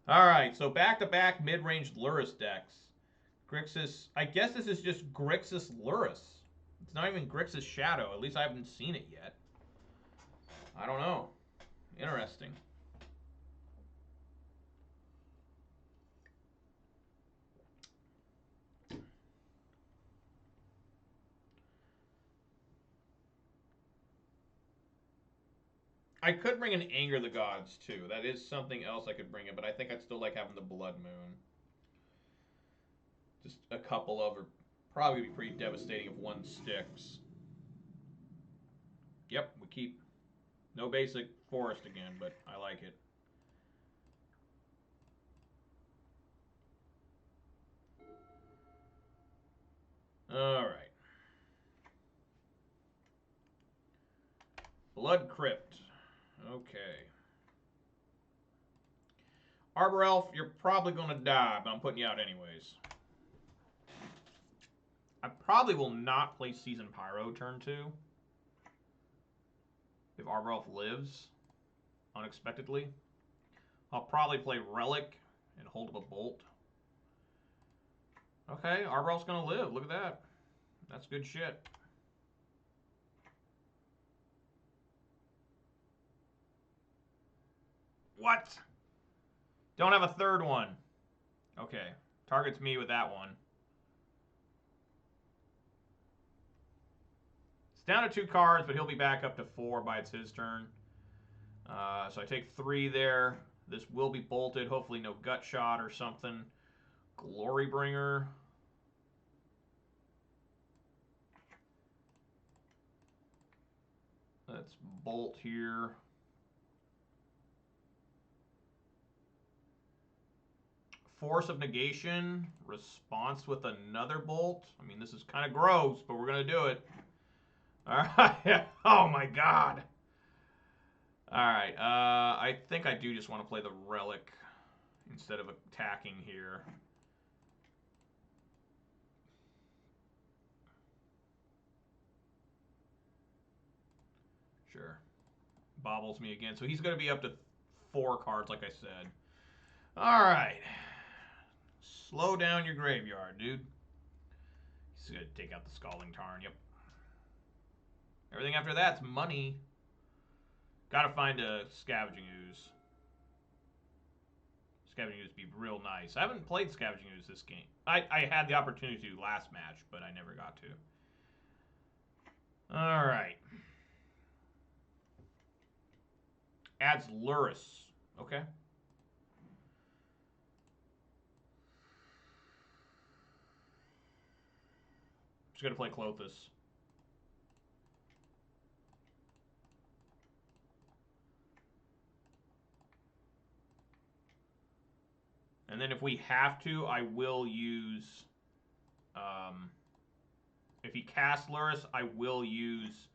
All right, so back-to-back mid-range Lurrus decks. Grixis, I guess this is just Grixis Lurrus. It's not even Grixis Shadow. At least I haven't seen it yet. I don't know. Interesting. I could bring an Anger the Gods, too. That is something else I could bring in, but I think I'd still like having the Blood Moon. Just a couple of are probably be pretty devastating if one sticks. Yep, we keep no basic forest again, but I like it. All right. Blood Crypt. Okay. Arbor Elf, you're probably going to die, but I'm putting you out anyways. I probably will not play Season Pyro turn 2. If Arbor Elf lives unexpectedly. I'll probably play Relic and hold up a Bolt. Okay, Arbor Elf's going to live. Look at that. That's good shit. What? Don't have a third one. Okay. Targets me with that one. It's down to 2 cards, but he'll be back up to 4 by it's his turn. So I take 3 there. This will be bolted. Hopefully no gut shot or something. Glorybringer. Let's bolt here. Force of Negation. Response with another bolt. I mean, this is kind of gross, but we're going to do it. All right. Oh, my God. All right. I think I do just want to play the Relic instead of attacking here. Sure. Bobbles me again. So he's going to be up to 4 cards, like I said. All right. Slow down your graveyard, dude. He's going to take out the Scalding Tarn. Yep. Everything after that's money. Got to find a Scavenging Ooze. Scavenging Ooze would be real nice. I haven't played Scavenging Ooze this game. I had the opportunity to last match, but I never got to. All right. Adds Lurrus. Okay. Just going to play Clothis. And then if we have to, I will use... if he casts Lurrus, I will use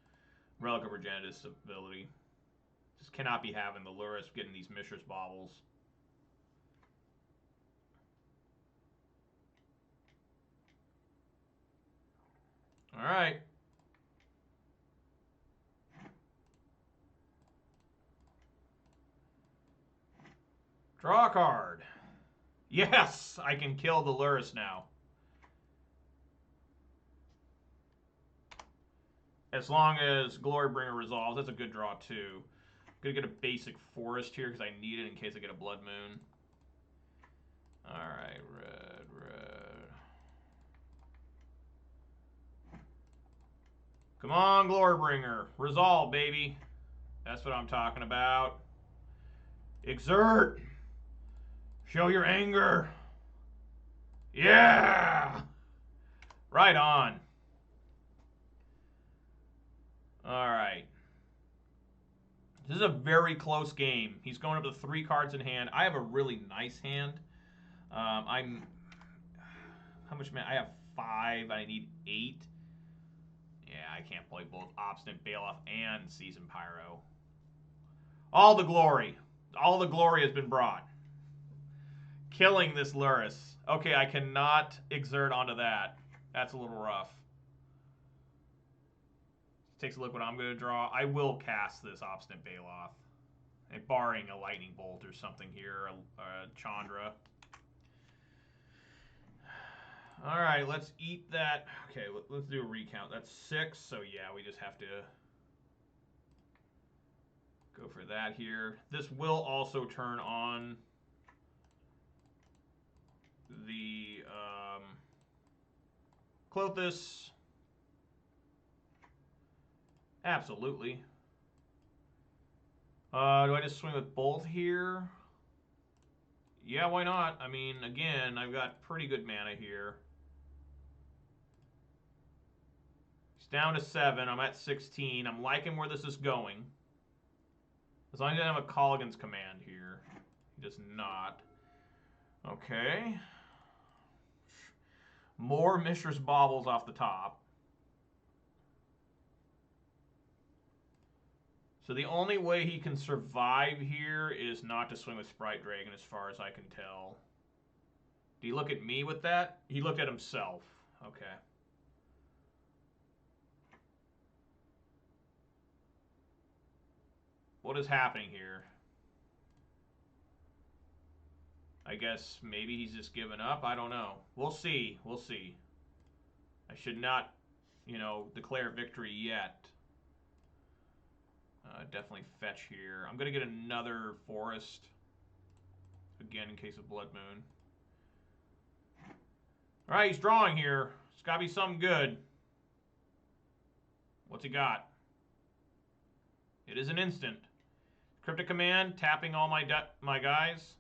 Relic of Regeneratus ability. Just cannot be having the Lurrus getting these Mishra's Baubles. All right. Draw a card. Yes, I can kill the Lurrus now. As long as Glorybringer resolves, that's a good draw too. I'm gonna get a basic forest here because I need it in case I get a Blood Moon. Alright, red. Come on, Glorybringer. Resolve, baby. That's what I'm talking about. Exert. Show your anger. Yeah. Right on. All right. This is a very close game. He's going up to 3 cards in hand. I have a really nice hand. How much mana? I have 5. I need 8. Yeah, I can't play both Obstinate Bailoff and Season Pyro. All the glory has been brought. Killing this Lurrus. Okay, I cannot exert onto that. That's a little rough. Takes a look what I'm going to draw. I will cast this Obstinate Bailoff. And barring a Lightning Bolt or something here, a Chandra. All right, let's eat that. Okay, let's do a recount. That's 6, so yeah, we just have to go for that here. This will also turn on the Clothis. Absolutely. Do I just swing with both here? Yeah, why not? I mean, again, I've got pretty good mana here. It's down to 7. I'm at 16. I'm liking where this is going. As long as I don't have a Colligan's command here. He does not. Okay. More Mishra's Baubles off the top. So the only way he can survive here is not to swing with Sprite Dragon, as far as I can tell. Did he look at me with that? He looked at himself. Okay. What is happening here? I guess maybe he's just given up. I don't know. We'll see. We'll see. I should not, you know, declare victory yet. Definitely fetch here. I'm going to get another forest. Again, in case of Blood Moon. Alright, he's drawing here. It's got to be something good. What's he got? It is an instant. Cryptic Command, tapping all my guys.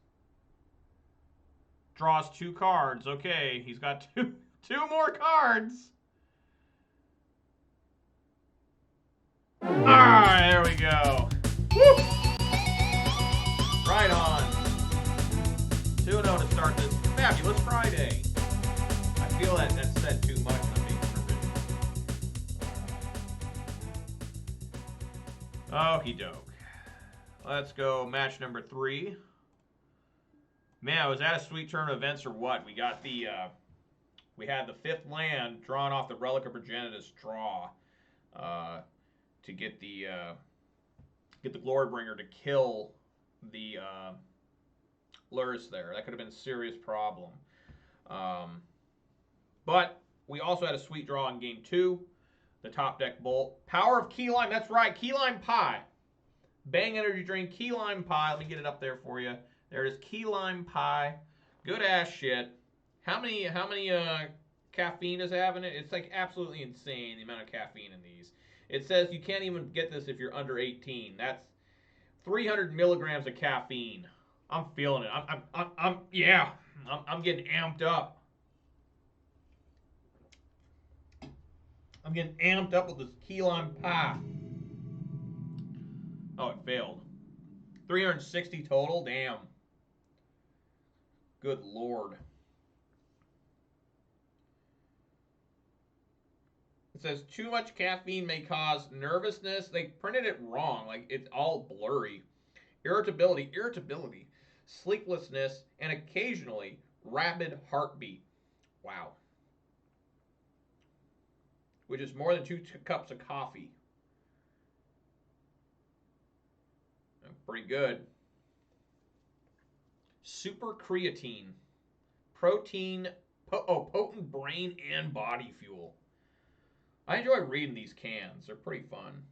Draws 2 cards. Okay, he's got two more cards. Alright, there we go. Woo! Right on. 2-0 to start this fabulous Friday. I feel that said too much. I'm being perfect. Okie doke. Let's go match number 3. Man, was that a sweet turn of events or what? We got the we had the 5th land drawn off the Relic of Progenitus draw to get the Glorybringer to kill the Lurrus there. That could have been a serious problem. But we also had a sweet draw in game 2. The top deck bolt. Power of Key Lime. That's right. Key Lime Pie. Bang Energy Drink. Key Lime Pie. Let me get it up there for you. There it is. Key Lime Pie. Good ass shit. How many caffeine does it have in it? It's like absolutely insane the amount of caffeine in these. It says you can't even get this if you're under 18. That's 300 milligrams of caffeine. I'm feeling it. I'm getting amped up. I'm getting amped up with this key lime pie. Oh, it failed. 360 total? Damn. Good lord. It says too much caffeine may cause nervousness. They printed it wrong. Like, it's all blurry. Irritability, sleeplessness, and occasionally rapid heartbeat. Wow. Which is more than 2 cups of coffee. Pretty good. Super creatine. Protein, potent brain and body fuel. I enjoy reading these cans. They're pretty fun.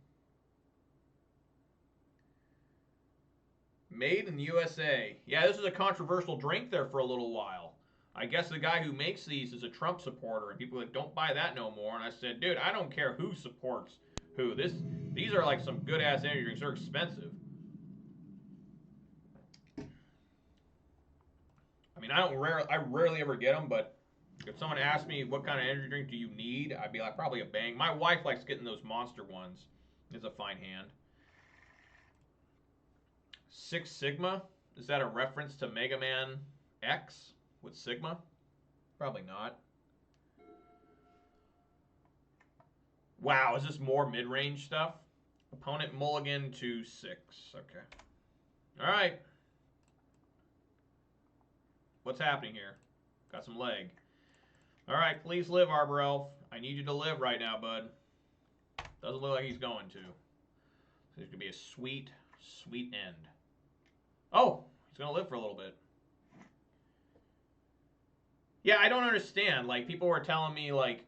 Made in the USA. Yeah, this is a controversial drink there for a little while. I guess the guy who makes these is a Trump supporter, and people like, don't buy that no more. And I said, dude, I don't care who supports who. These are like some good-ass energy drinks. They're expensive. I mean, I rarely ever get them, but if someone asks me what kind of energy drink do you need, I'd be like, probably a Bang. My wife likes getting those monster ones. It's a fine hand. 6 Sigma? Is that a reference to Mega Man X with Sigma? Probably not. Wow, is this more mid-range stuff? Opponent mulligan to 6. Okay. All right. What's happening here? Got some leg. All right, please live, Arbor Elf. I need you to live right now, bud. Doesn't look like he's going to. There's going to be a sweet, sweet end. Oh, he's going to live for a little bit. Yeah, I don't understand. Like, people were telling me, like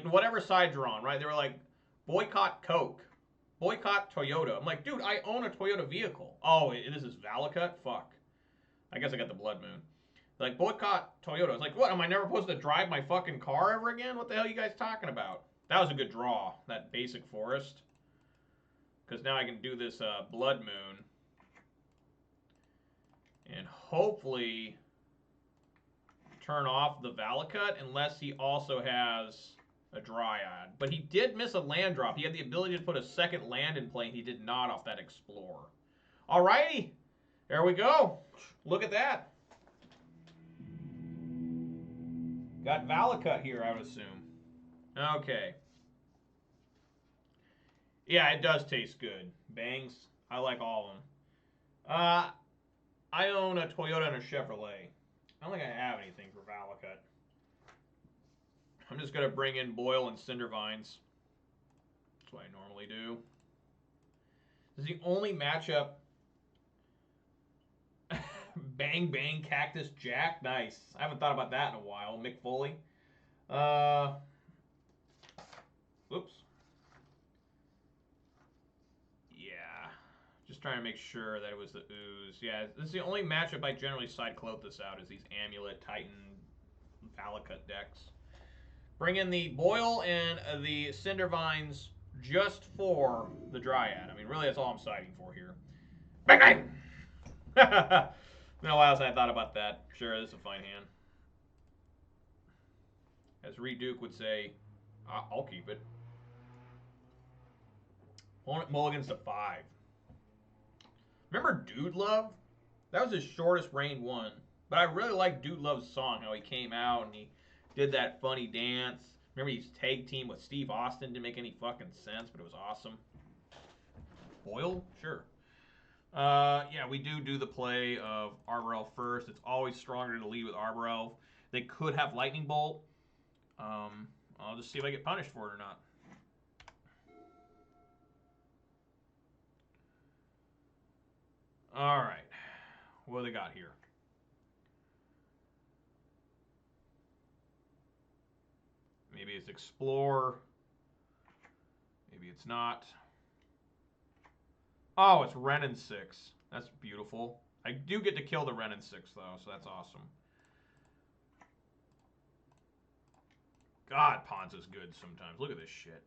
whatever side you're on, right? They were like, boycott Coke, boycott Toyota. I'm like, dude, I own a Toyota vehicle. Oh, this is Valakut? Fuck. I guess I got the blood moon. Like, boycott Toyota. It's like, what? Am I never supposed to drive my fucking car ever again? What the hell are you guys talking about? That was a good draw, that basic forest. Because now I can do this blood moon. And hopefully turn off the Valakut unless he also has a Dryad. But he did miss a land drop. He had the ability to put a second land in play, and he did not off that Explorer. Alrighty. There we go. Look at that. Got Valakut here, I would assume. Okay. Yeah, it does taste good. Bangs. I like all of them. I own a Toyota and a Chevrolet. I don't think I have anything for Valakut. I'm just going to bring in Boil and Cindervines. That's what I normally do. This is the only matchup. Bang Bang Cactus Jack. Nice. I haven't thought about that in a while. Mick Foley. Oops. Yeah. Just trying to make sure that it was the Ooze. Yeah, this is the only matchup I generally side cloth this out is these Amulet, Titan, Valakut decks. Bring in the Boil and the Cindervines just for the Dryad. I mean, really, that's all I'm siding for here. Bang, bang! Been a while since I thought about that. Sure, this is a fine hand. As Reed Duke would say, I'll keep it. Mulligans to 5. Remember Dude Love? That was his shortest reign one. But I really like Dude Love's song, how he came out and he did that funny dance. Remember he tag team with Steve Austin? Didn't make any fucking sense, but it was awesome. Boil? Sure. Yeah, we do the play of Arbor Elf first. It's always stronger to lead with Arbor Elf. They could have Lightning Bolt. I'll just see if I get punished for it or not. All right. What do they got here? Maybe it's Explore. Maybe it's not. Oh, it's Ren and 6. That's beautiful. I do get to kill the Ren and 6, though, so that's awesome. God, Ponza's good sometimes. Look at this shit.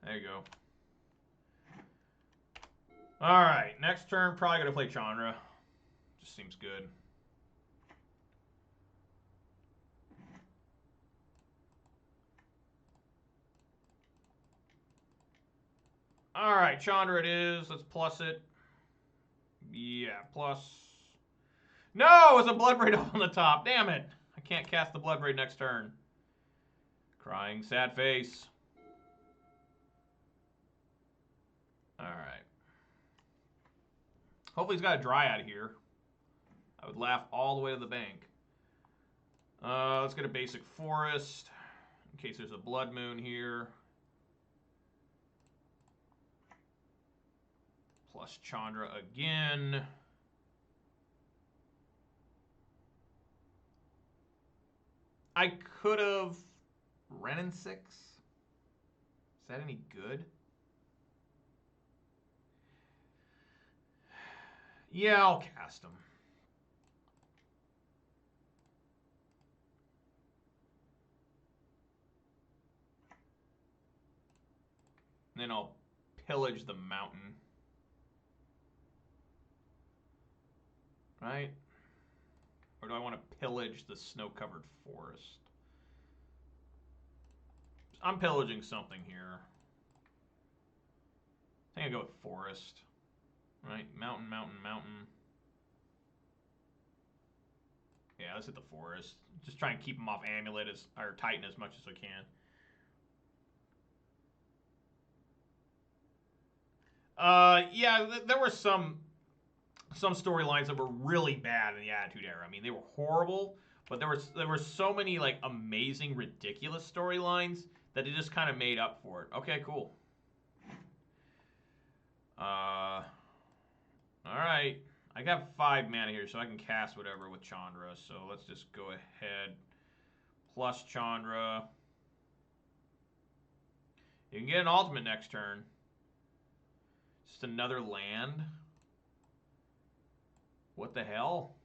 There you go. Alright, next turn, probably going to play Chandra. Just seems good. Alright, Chandra it is. Let's plus it. Yeah, plus. No, it's a Bloodbraid on the top. Damn it. I can't cast the Bloodbraid next turn. Crying sad face. Alright. Hopefully he's got a Dryad here. I would laugh all the way to the bank. Let's get a basic forest. In case there's a Blood Moon here. Plus Chandra again. I could have Ren and 6. Is that any good? Yeah, I'll cast him. Then I'll pillage the mountain. Right? Or do I want to pillage the snow-covered forest? I'm pillaging something here. I think I go with forest. Right? Mountain, mountain, mountain. Yeah, let's hit the forest. Just try and keep them off Amulet or Titan as much as I can. Yeah, there were some storylines that were really bad in the Attitude Era. I mean, they were horrible, but there were so many like amazing, ridiculous storylines that it just kind of made up for it. Okay, cool. All right. I I got 5 mana here, so I can cast whatever with Chandra. So let's just go ahead. Plus Chandra. You can get an ultimate next turn. Just another land. What the hell?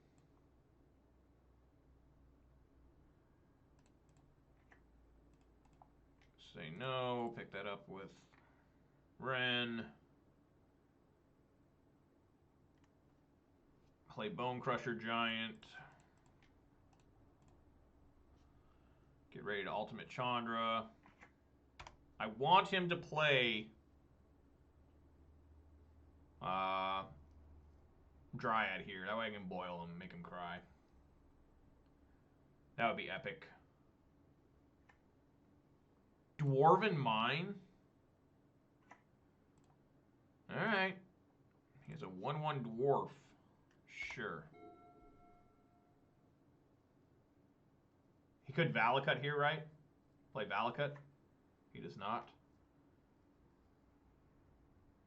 Say no. Pick that up with Ren. Play Bone Crusher Giant. Get ready to ultimate Chandra. I want him to play Dryad here. That way I can boil him and make him cry. That would be epic. Dwarven Mine? Alright. He has a 1/1 dwarf. Sure. He could Valakut here, right? Play Valakut. He does not.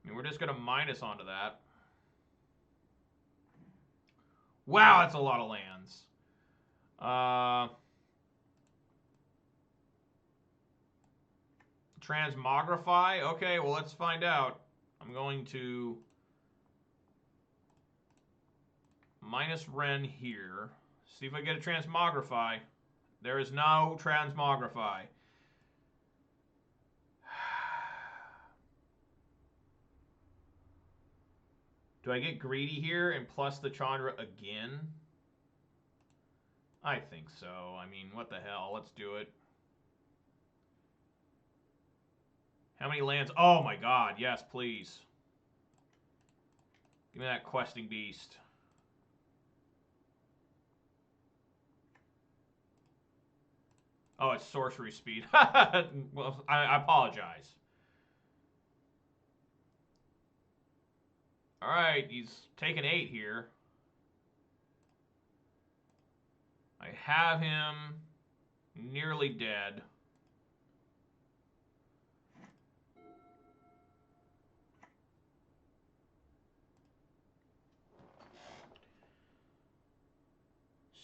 I mean, we're just going to minus onto that. Wow, that's a lot of lands. Transmogrify? Okay, well, let's find out. I'm going to minus Ren here. See if I get a Transmogrify. There is no Transmogrify. Do I get greedy here and plus the Chandra again? I think so. I mean, what the hell? Let's do it. How many lands? Oh my god, yes, please. Give me that questing beast. Oh, it's sorcery speed. Well, I apologize. Alright, he's taken 8 here. I have him nearly dead.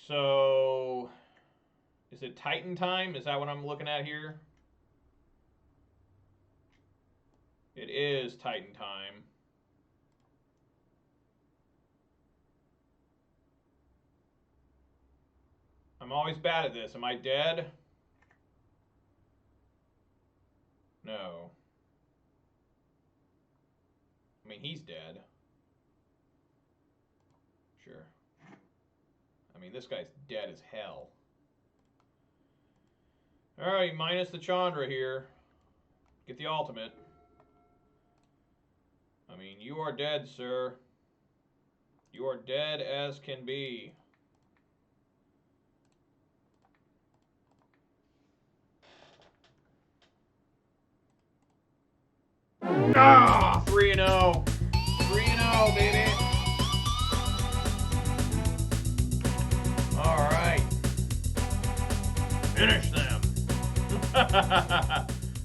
So, is it Titan time? Is that what I'm looking at here? It is Titan time. I'm always bad at this. Am I dead? No. I mean, he's dead. Sure. I mean, this guy's dead as hell. Alright, minus the Chandra here. Get the ultimate. I mean, you are dead, sir. You are dead as can be. Ah, 3-0. 3-0, baby. All right. Finish them.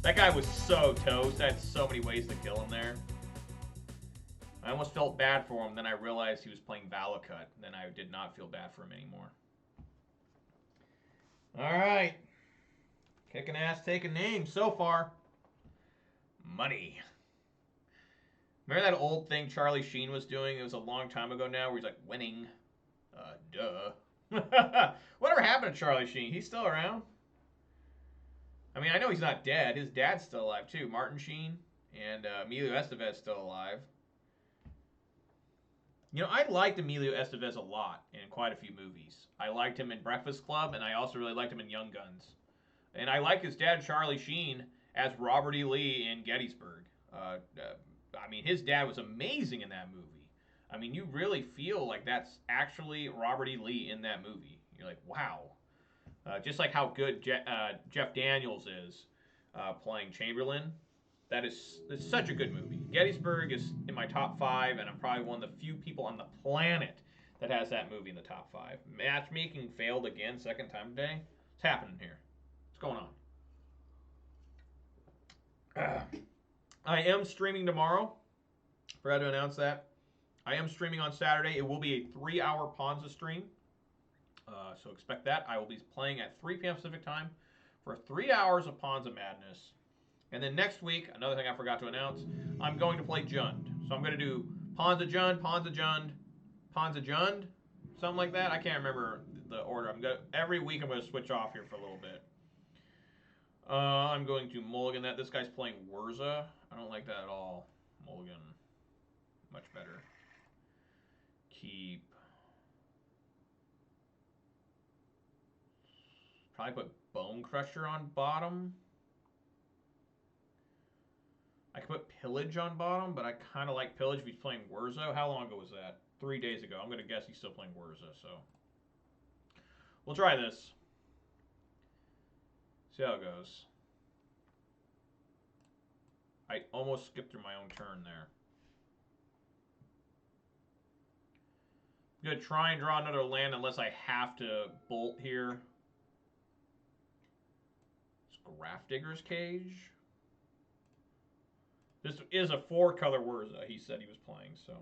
That guy was so toast. I had so many ways to kill him there. I almost felt bad for him. Then I realized he was playing Valakut. Then I did not feel bad for him anymore. All right. Kicking ass, taking names so far. Money. Remember that old thing Charlie Sheen was doing? It was a long time ago now where he's like, winning. Duh. Whatever happened to Charlie Sheen? He's still around? I mean, I know he's not dead. His dad's still alive, too. Martin Sheen and Emilio Estevez still alive. You know, I liked Emilio Estevez a lot in quite a few movies. I liked him in Breakfast Club, and I also really liked him in Young Guns. And I like his dad, Charlie Sheen, as Robert E. Lee in Gettysburg. I mean, his dad was amazing in that movie. I mean, you really feel like that's actually Robert E. Lee in that movie. You're like, wow. Just like how good Jeff Daniels is playing Chamberlain. It's such a good movie. Gettysburg is in my top 5, and I'm probably one of the few people on the planet that has that movie in the top 5. Matchmaking failed again, second time today. What's happening here? What's going on? I am streaming tomorrow. Forgot to announce that. I am streaming on Saturday. It will be a 3-hour Ponza stream. So expect that. I will be playing at 3 p.m. Pacific time for 3 hours of Ponza madness. And then next week, another thing I forgot to announce, I'm going to play Jund. So I'm going to do Ponza Jund, Ponza Jund, Ponza Jund, something like that. I can't remember the order. Every week I'm going to switch off here for a little bit. I'm going to mulligan that. This guy's playing Wurza. I don't like that at all. Mulligan. Much better. Keep. Probably put Bone Crusher on bottom. I could put Pillage on bottom, but I kind of like Pillage if he's playing Wurza. How long ago was that? 3 days ago. I'm going to guess he's still playing Wurza, so. We'll try this. See how it goes. I almost skipped through my own turn there. I'm going to try and draw another land unless I have to bolt here. It's Grafdigger's Cage. This is a 4-color Wurza, he said he was playing, so.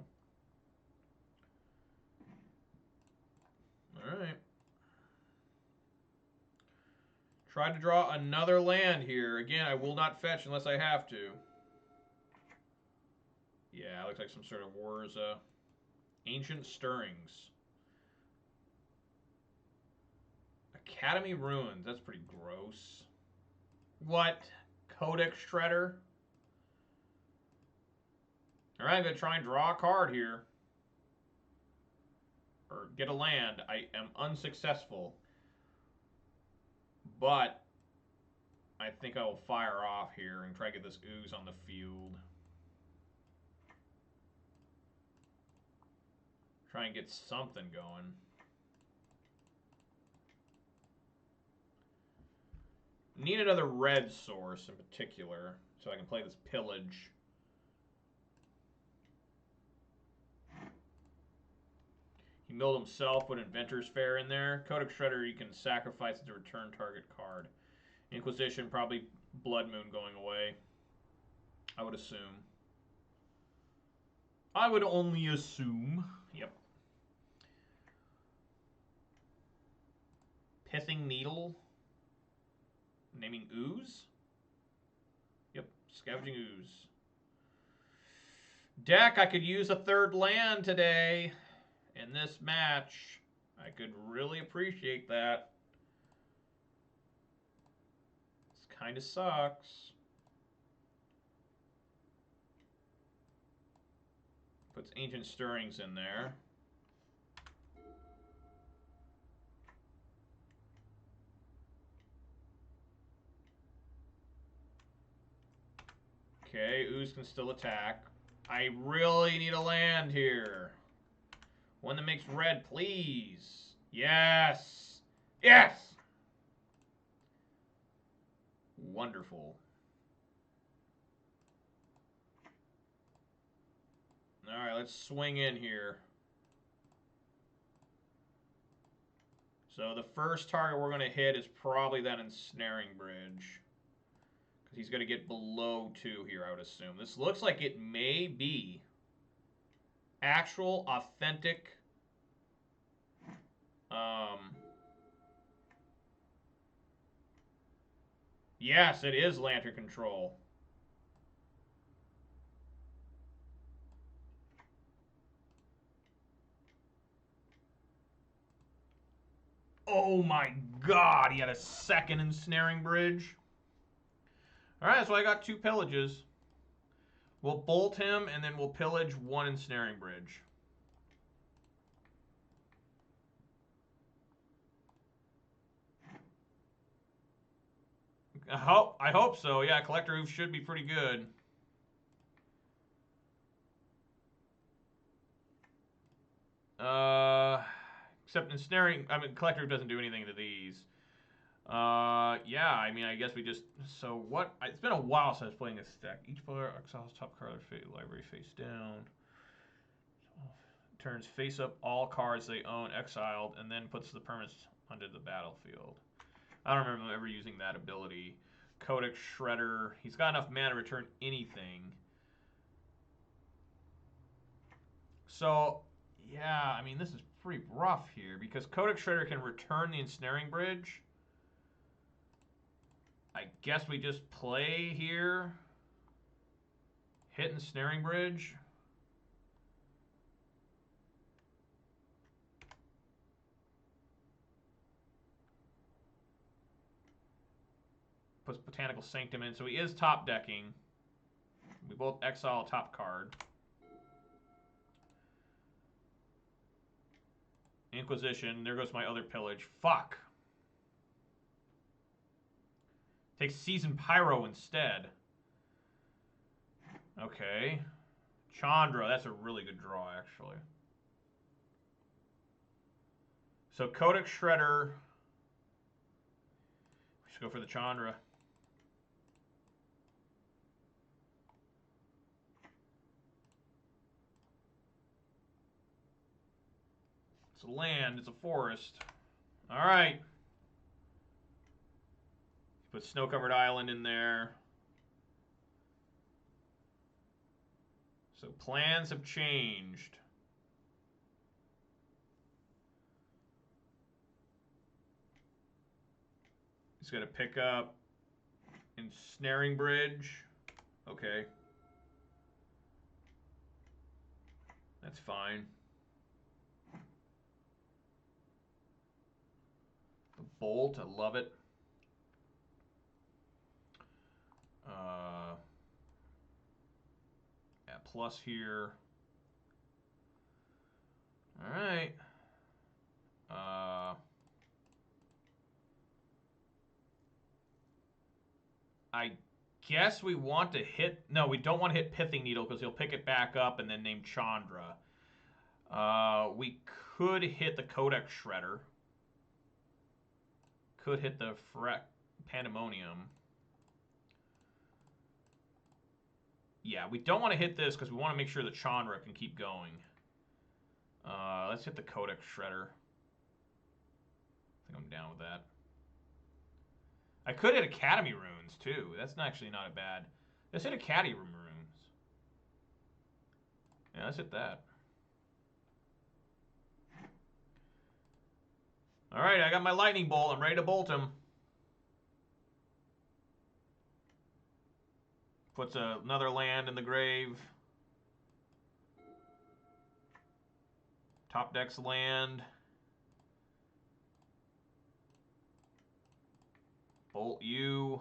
Alright. Try to draw another land here. Again, I will not fetch unless I have to. Yeah, it looks like some sort of Wurza. Ancient Stirrings. Academy Ruins. That's pretty gross. What? Codex Shredder? Alright, I'm going to try and draw a card here. Or get a land. I am unsuccessful. But I think I will fire off here and try to get this ooze on the field. Try and get something going. Need another red source in particular so I can play this Pillage. He milled himself, put Inventor's Fair in there. Codex Shredder, you can sacrifice it to return target card. Inquisition, probably Blood Moon going away. I would assume. I would only assume. Yep. Pithing Needle. Naming Ooze. Yep, Scavenging Ooze. Deck, I could use a 3rd land today. In this match, I could really appreciate that. This kind of sucks. Puts Ancient Stirrings in there. Okay, Ooze can still attack. I really need a land here. One that makes red, please. Yes. Yes. Wonderful. All right, let's swing in here. So the first target we're going to hit is probably that Ensnaring Bridge. Because he's going to get below 2 here, I would assume. This looks like it may be actual, authentic, yes, it is Lantern Control. Oh my god, he had a 2nd Ensnaring Bridge. Alright, so I got 2 Pillages. We'll bolt him, and then we'll pillage 1 Ensnaring Bridge. I hope so. Yeah, Collector Hoof should be pretty good. Except Ensnaring... I mean, Collector Hoof doesn't do anything to these. Yeah, I mean, I guess we just... So, what... It's been a while since I was playing this deck. Each player exiles top card of their library face down. Turns face up all cards they own exiled, and then puts the permanents onto the battlefield. I don't remember ever using that ability. Codex Shredder. He's got enough mana to return anything. So, yeah, I mean, this is pretty rough here because Codex Shredder can return the Ensnaring Bridge. I guess we just play here. Hit Ensnaring Bridge. Puts Botanical Sanctum in, so he is top decking. We both exile a top card. Inquisition. There goes my other pillage. Fuck. Takes Seasoned Pyro instead. Okay. Chandra. That's a really good draw, actually. So Codex Shredder. We should go for the Chandra. It's a land. It's a forest. All right. Put Snow-Covered Island in there. So plans have changed. He's going to pick up Ensnaring Bridge. Okay. That's fine. The Bolt, I love it. Yeah, plus here. All right. I guess we want to hit... No, we don't want to hit Pithing Needle because he'll pick it back up and then name Chandra. We could hit the Codex Shredder. Could hit the Pandemonium. Yeah, we don't want to hit this because we want to make sure that Chandra can keep going. Let's hit the Codex Shredder. I think I'm down with that. I could hit Academy Runes, too. That's actually not a bad... Let's hit Academy Runes. Yeah, let's hit that. Alright, I got my Lightning Bolt. I'm ready to bolt him. Puts another land in the grave. Top deck's land. Bolt you.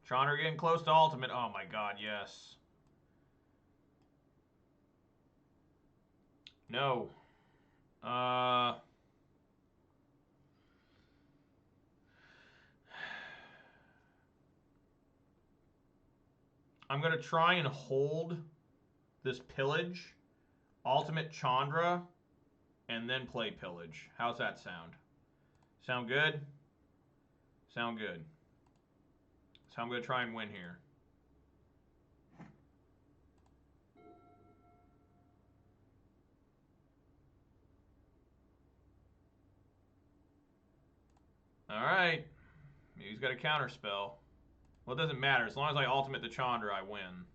Chandra getting close to ultimate. Oh my god, yes. No. I'm going to try and hold this Pillage, Ultimate Chandra, and then play Pillage. How's that sound? Sound good? Sound good. So I'm going to try and win here. Alright. He's got a counter spell. Well, it doesn't matter. As long as I ultimate the Chandra, I win.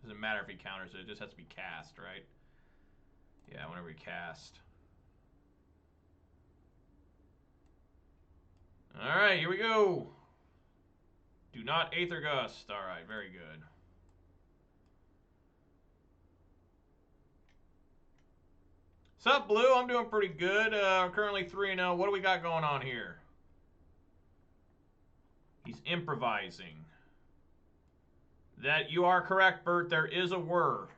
Doesn't matter if he counters it. It just has to be cast, right? Yeah, whenever he cast. Alright, here we go. Do not Aether Gust. Alright, very good. What's up, Blue? I'm doing pretty good. Currently 3-0. What do we got going on here? He's improvising. That you are correct, Bert. There is a whir.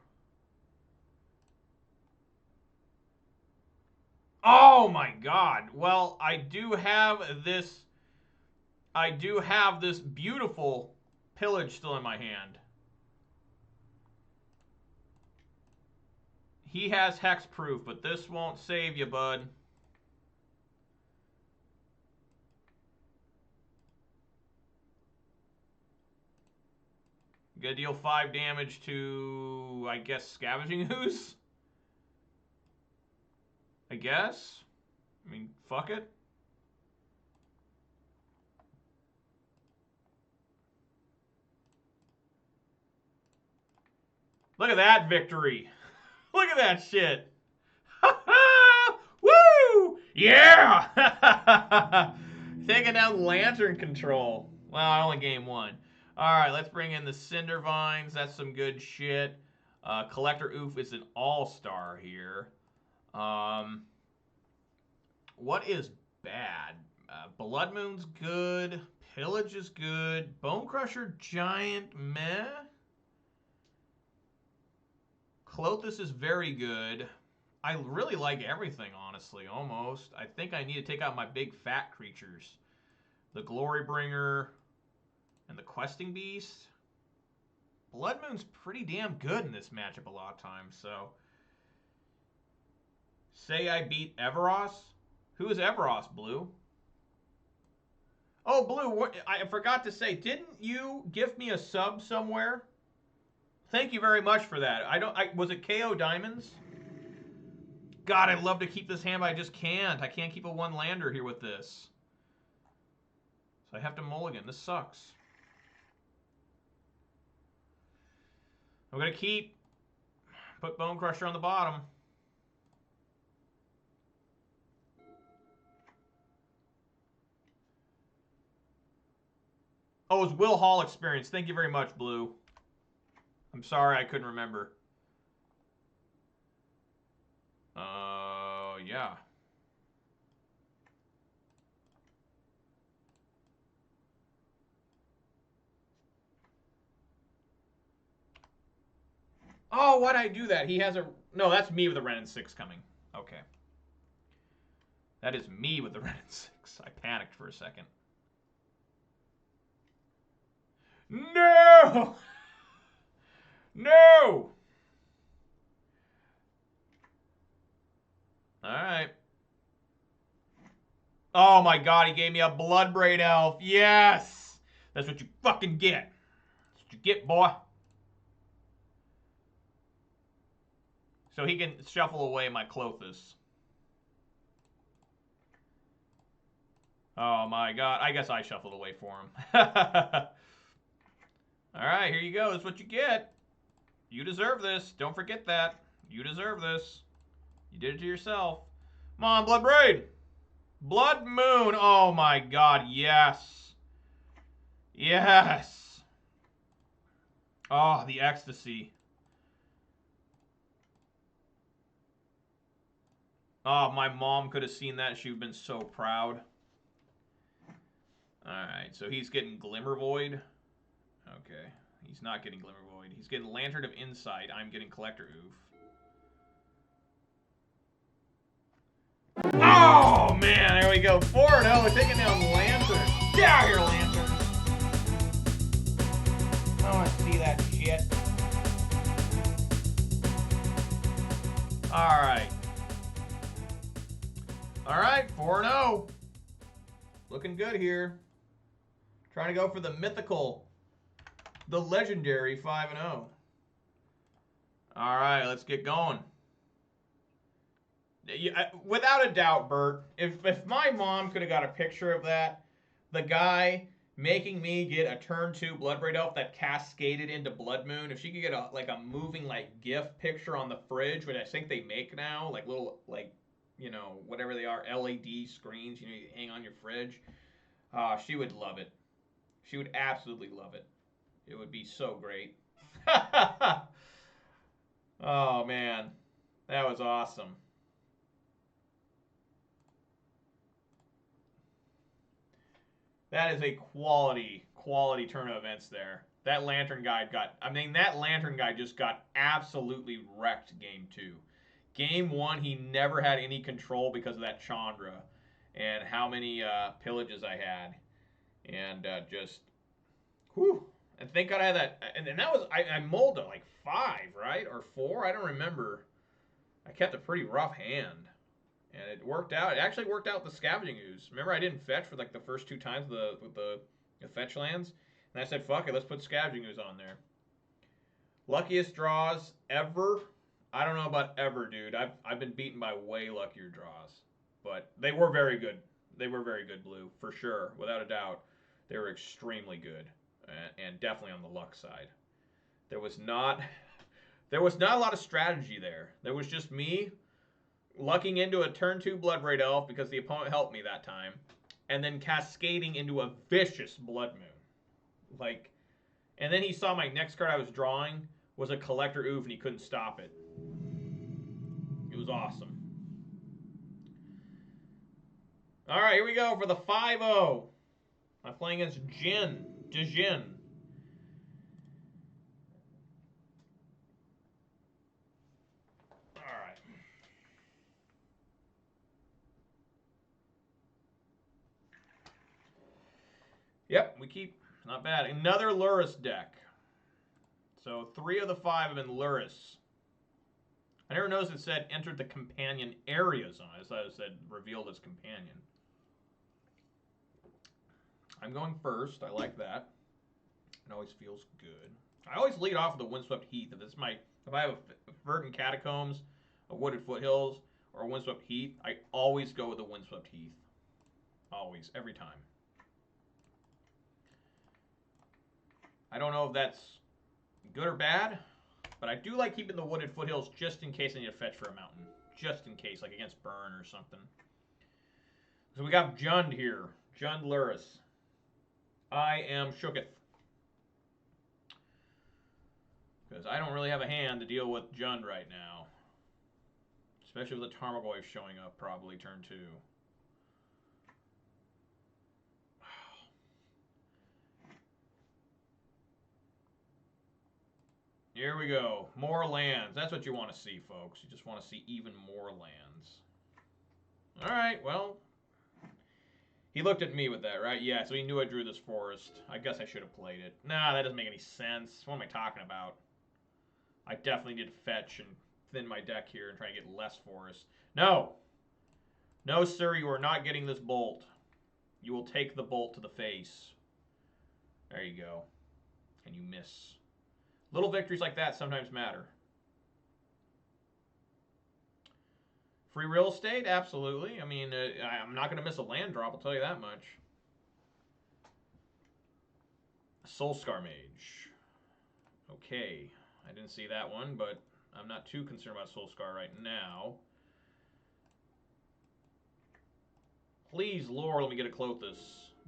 Oh my god. Well, I do have this beautiful Pillage still in my hand. He has hexproof, but this won't save you, bud. Gonna deal 5 damage to, I guess, Scavenging Ooze? I guess? I mean, fuck it. Look at that victory. Look at that shit. Woo! Yeah! Taking down Lantern Control. Well, I only game one. Alright, let's bring in the Cinder Vines. That's some good shit. Collector Oof is an all-star here. What is bad? Blood Moon's good. Pillage is good. Bone Crusher Giant, meh. Clothis is very good. I really like everything, honestly, almost. I think I need to take out my big fat creatures. The Glorybringer and the Questing Beast. Blood Moon's pretty damn good in this matchup a lot of times, so. Say I beat Everos? Who is Everos, Blue? Oh, Blue, what, I forgot to say, didn't you give me a sub somewhere? Thank you very much for that. Was it KO Diamonds? God, I'd love to keep this hand, but I just can't. I can't keep a one-lander here with this. So I have to mulligan. This sucks. I'm going to put Bone Crusher on the bottom. Oh, it was Will Hall experience. Thank you very much, Blue. I'm sorry I couldn't remember. Yeah. Oh, why'd I do that? He has a... No, that's me with the Ren and 6 coming. Okay. That is me with the Ren and 6. I panicked for a second. No! No! Alright. Oh my god, he gave me a Bloodbraid Elf. Yes! That's what you fucking get. That's what you get, boy. So he can shuffle away my Clothis. Oh my god. I guess I shuffled away for him. Alright, here you go. That's what you get. You deserve this. Don't forget that. You deserve this. You did it to yourself. Come on, Bloodbraid. Blood Moon. Oh my god, yes. Yes. Oh, the ecstasy. Oh, my mom could have seen that. She would have been so proud. Alright, so he's getting Glimmer Void. Okay. He's not getting Glimmer Void. He's getting Lantern of Insight. I'm getting Collector Oof. Oh, man. There we go. 4-0. We're taking down Lantern. Get out of here, Lantern. I want to see that shit. Alright. Alright, 4-0. Looking good here. Trying to go for the mythical, the legendary 5-0. Alright, let's get going. Without a doubt, Bert, if my mom could have got a picture of that, the guy making me get a turn 2 Bloodbraid Elf that cascaded into Blood Moon, if she could get a moving like GIF picture on the fridge, which I think they make now, like little you know, whatever they are, LED screens, you know, you hang on your fridge, she would love it. She would absolutely love it. It would be so great. Oh man, that was awesome. That is a quality turn of events there. That Lantern guy just got absolutely wrecked game 2. Game 1, he never had any control because of that Chandra and how many pillages I had. And just, whew. And thank God I had that. And that was, I mulled it like 5, right? Or 4? I don't remember. I kept a pretty rough hand. And it worked out. It actually worked out with the Scavenging Ooze. Remember, I didn't fetch for like the first 2 times with the fetch lands? And I said, fuck it, let's put Scavenging Ooze on there. Luckiest draws ever? I don't know about ever, dude. I've been beaten by way luckier draws. But they were very good. They were very good, Blue, for sure. Without a doubt. They were extremely good. And definitely on the luck side. There was not There was not a lot of strategy there. There was just me lucking into a turn 2 Bloodbraid Elf because the opponent helped me that time, and then cascading into a vicious Blood Moon. Like, and then he saw my next card I was drawing was a Collector Oof, and he couldn't stop it. It was awesome. All right, here we go for the 5-0. I'm playing against Jin. All right. Yep, we keep, not bad. Another Lurrus deck. So 3 of the 5 have been Lurrus. I never noticed it said entered the companion areas on it. I thought it said revealed as companion. I'm going first. I like that. It always feels good. I always lead off with the Windswept Heath. If I have a Verdant Catacombs, a Wooded Foothills, or a Windswept Heath, I always go with the Windswept Heath. Always, every time. I don't know if that's good or bad, but I do like keeping the Wooded Foothills just in case I need to fetch for a mountain. Just in case, like against Burn or something. So we got Jund here. Jund Lurrus. I am shooketh. Because I don't really have a hand to deal with Jund right now. Especially with the Tarmogoyf showing up probably turn 2. Here we go. More lands. That's what you want to see, folks. You just want to see even more lands. Alright, well. He looked at me with that, right? Yeah, so he knew I drew this forest. I guess I should have played it. Nah, that doesn't make any sense. What am I talking about? I definitely need to fetch and thin my deck here and try to get less forest. No! No, sir, you are not getting this bolt. You will take the bolt to the face. There you go. And you miss. Little victories like that sometimes matter. Free real estate? Absolutely. I mean, I'm not going to miss a land drop, I'll tell you that much. Soulscar Mage. Okay. I didn't see that one, but I'm not too concerned about Soulscar right now. Please, Lord, let me get a Clothis.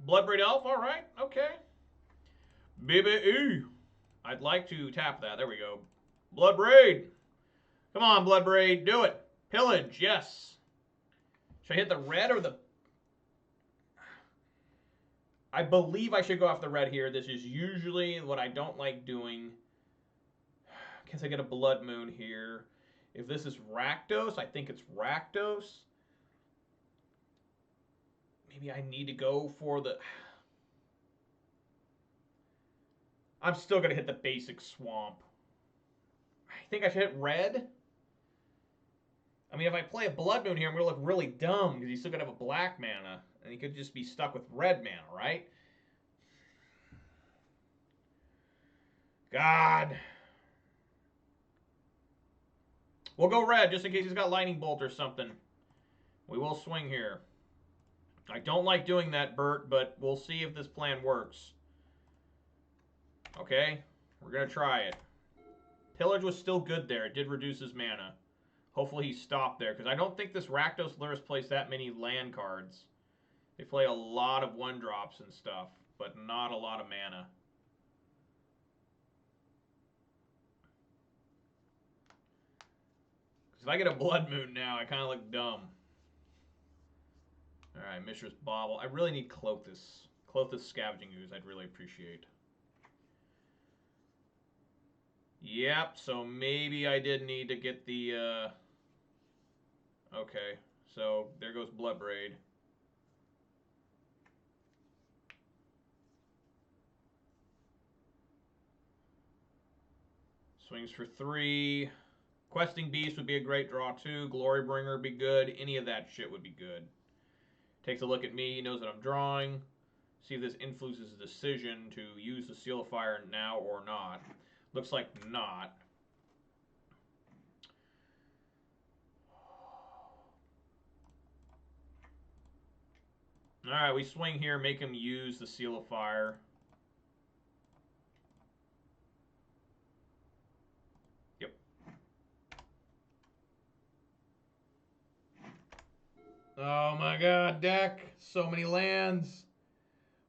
Bloodbraid Elf, alright, okay. BBE. I'd like to tap that. There we go. Bloodbraid. Come on, Bloodbraid. Do it. Pillage, yes. Should I hit the red or the... I believe I should go off the red here. This is usually what I don't like doing. Guess I get a Blood Moon here. If this is Rakdos, I think it's Rakdos. Maybe I need to go for the... I'm still going to hit the basic swamp. I think I should hit red. I mean, if I play a Blood Moon here, I'm going to look really dumb because he's still going to have a black mana. And he could just be stuck with red mana, right? God. We'll go red just in case he's got Lightning Bolt or something. We will swing here. I don't like doing that, Bert, but we'll see if this plan works. Okay, we're going to try it. Pillage was still good there. It did reduce his mana. Hopefully he stopped there, because I don't think this Rakdos Lurrus plays that many land cards. They play a lot of 1-drops and stuff, but not a lot of mana. Because if I get a Blood Moon now, I kind of look dumb. Alright, Mishra's Bauble. I really need Clothis. Clothis Scavenging Ooze I'd really appreciate. Yep, so maybe I did need to get the, okay, so there goes Bloodbraid. Swings for 3. Questing Beast would be a great draw too. Glorybringer would be good. Any of that shit would be good. Takes a look at me, knows that I'm drawing. See if this influences the decision to use the Seal of Fire now or not. Looks like not. Alright, we swing here, make him use the Seal of Fire. Yep. Oh my god, deck. So many lands.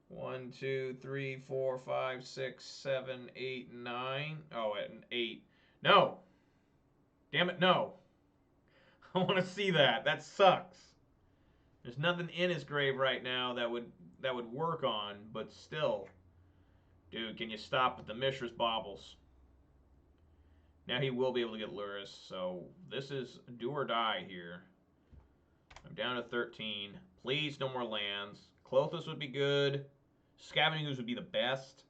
1, 2, 3, 4, 5, 6, 7, 8, 9. Oh, at an 8. No. Damn it, no. I want to see that. That sucks. There's nothing in his grave right now that would work on, but still. Dude, can you stop with the Mishra's Baubles? Now he will be able to get Lurrus, so this is do or die here. I'm down to 13. Please, no more lands. Klothys would be good. Scavenging Ooze would be the best.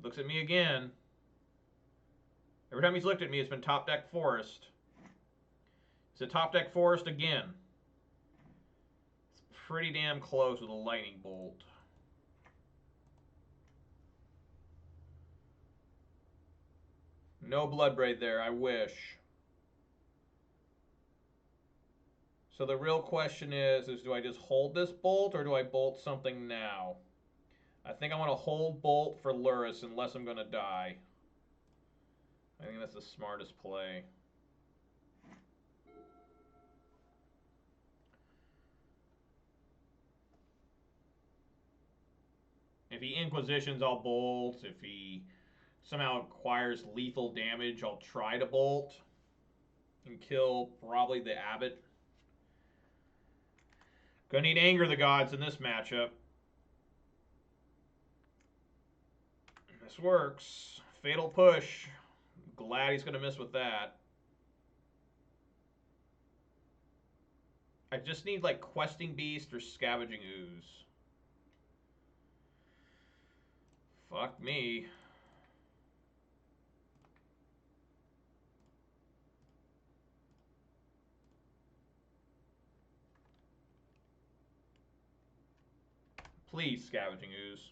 Looks at me again. Every time he's looked at me, it's been top deck Forest. It's a top deck Forest again. It's pretty damn close with a Lightning Bolt. No Bloodbraid there, I wish. So the real question is do I just hold this Bolt or do I bolt something now? I think I want to hold Bolt for Lurrus unless I'm going to die. I think that's the smartest play. If he Inquisitions, I'll bolt. If he somehow acquires lethal damage, I'll try to bolt and kill probably the Abbot. Gonna need Anger the Gods in this matchup. This works. Fatal Push. Glad he's gonna miss with that. I just need like Questing Beast or Scavenging Ooze. Fuck me. Please, Scavenging Ooze.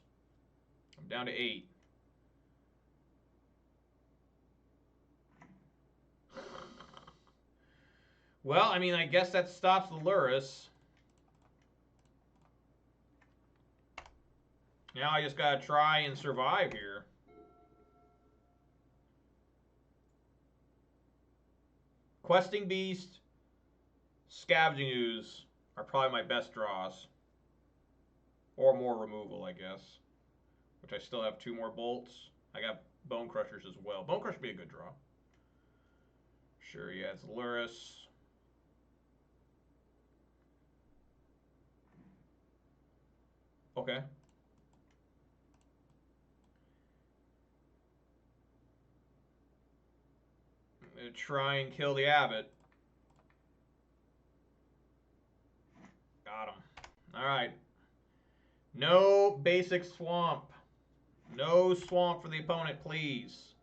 I'm down to 8. Well, I mean, I guess that stops the Lurrus. Now I just gotta try and survive here. Questing Beast, Scavenging Ooze are probably my best draws. Or more removal, I guess. Which I still have 2 more bolts. I got Bone Crushers as well. Bone Crusher would be a good draw. Sure, yeah, it's Lurrus. Okay. I'm gonna try and kill the Abbot. Got him. Alright. No basic swamp. No swamp for the opponent, please.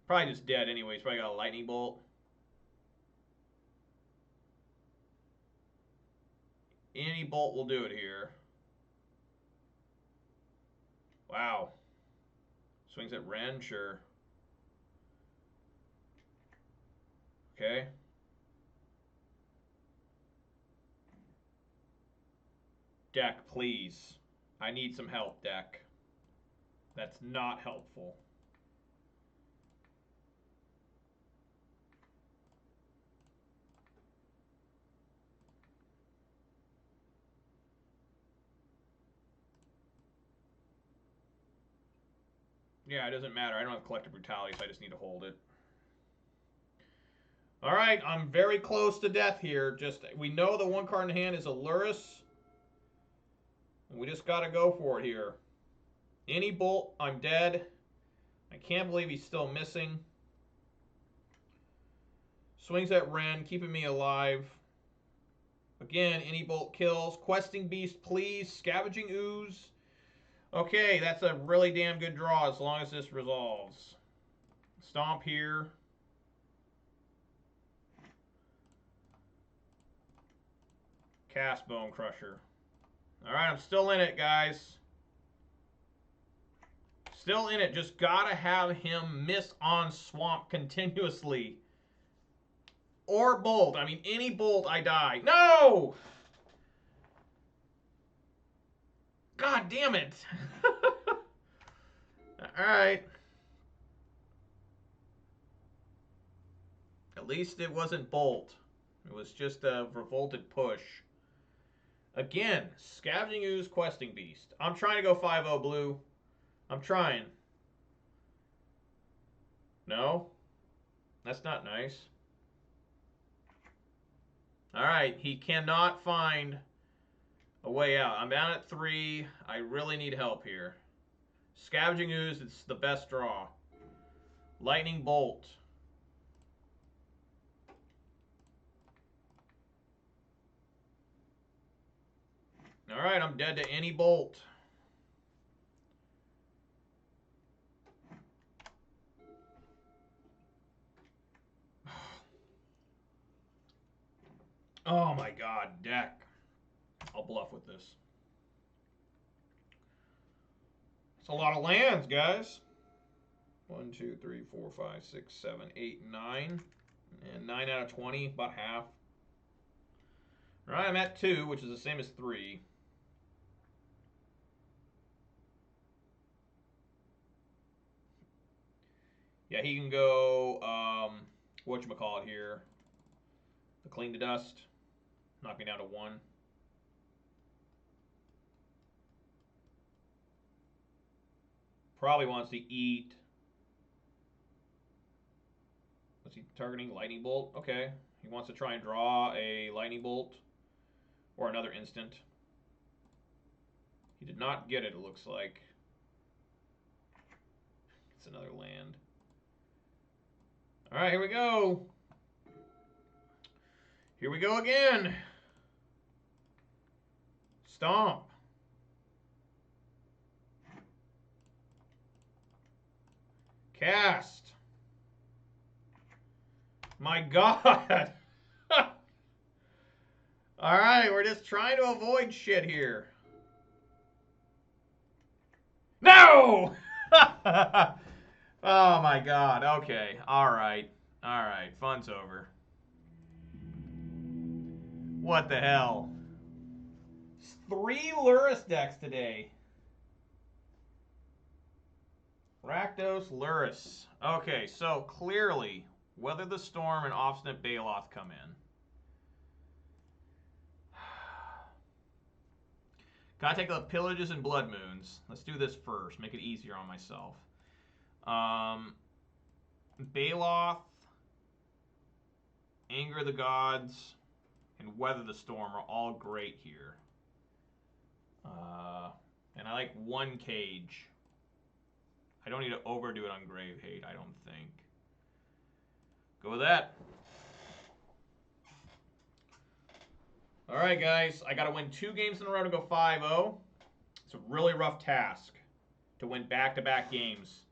Probably just dead anyway. He's probably got a Lightning Bolt. Any bolt will do it here. Wow. Swings at Ren, sure. Okay. Deck, please. I need some help, deck. That's not helpful. Yeah, it doesn't matter. I don't have Collective Brutality, so I just need to hold it. All right, I'm very close to death here. We know the 1 card in hand is a Lurrus. And we just got to go for it here. Any bolt, I'm dead. I can't believe he's still missing. Swings at Ren, keeping me alive. Again, any bolt kills. Questing Beast, please. Scavenging Ooze. Okay, that's a really damn good draw as long as this resolves. Stomp here. Cast Bone Crusher. Alright, I'm still in it, guys. Still in it. Just gotta have him miss on Swamp continuously. Or Bolt. I mean, any Bolt, I die. No! God damn it. Alright. At least it wasn't Bolt. It was just a revolted push. Again, Scavenging Ooze, Questing Beast. I'm trying to go 5-0 blue. I'm trying. No? That's not nice. Alright, he cannot find a way out. I'm down at 3. I really need help here. Scavenging Ooze, it's the best draw. Lightning Bolt. Alright, I'm dead to any bolt. Oh my god, deck. I'll bluff with this. It's a lot of lands, guys. 1, 2, 3, 4, 5, 6, 7, 8, 9. And 9 out of 20, about half. Alright, I'm at 2, which is the same as 3. Yeah, he can go, whatchamacallit here. The Clean to Dust. Knock me down to 1. Probably wants to eat. What's he targeting? Lightning Bolt? Okay. He wants to try and draw a Lightning Bolt. Or another instant. He did not get it, it looks like. It's another land. Alright, here we go. Here we go again. Stomp. Cast. My God. Alright, we're just trying to avoid shit here. No! Oh my God. Okay. Alright. Alright. Fun's over. What the hell? 3 Lurrus decks today. Rakdos, Lurrus. Okay, so clearly, Weather the Storm and Obstinate Baloth come in. Gotta take the Pillages and Blood Moons. Let's do this first. Make it easier on myself. Baloth, Anger of the Gods, and Weather the Storm are all great here. And I like 1 cage. I don't need to overdo it on Grave Hate, I don't think. Go with that. Alright, guys. I got to win 2 games in a row to go 5-0. It's a really rough task to win back-to-back games.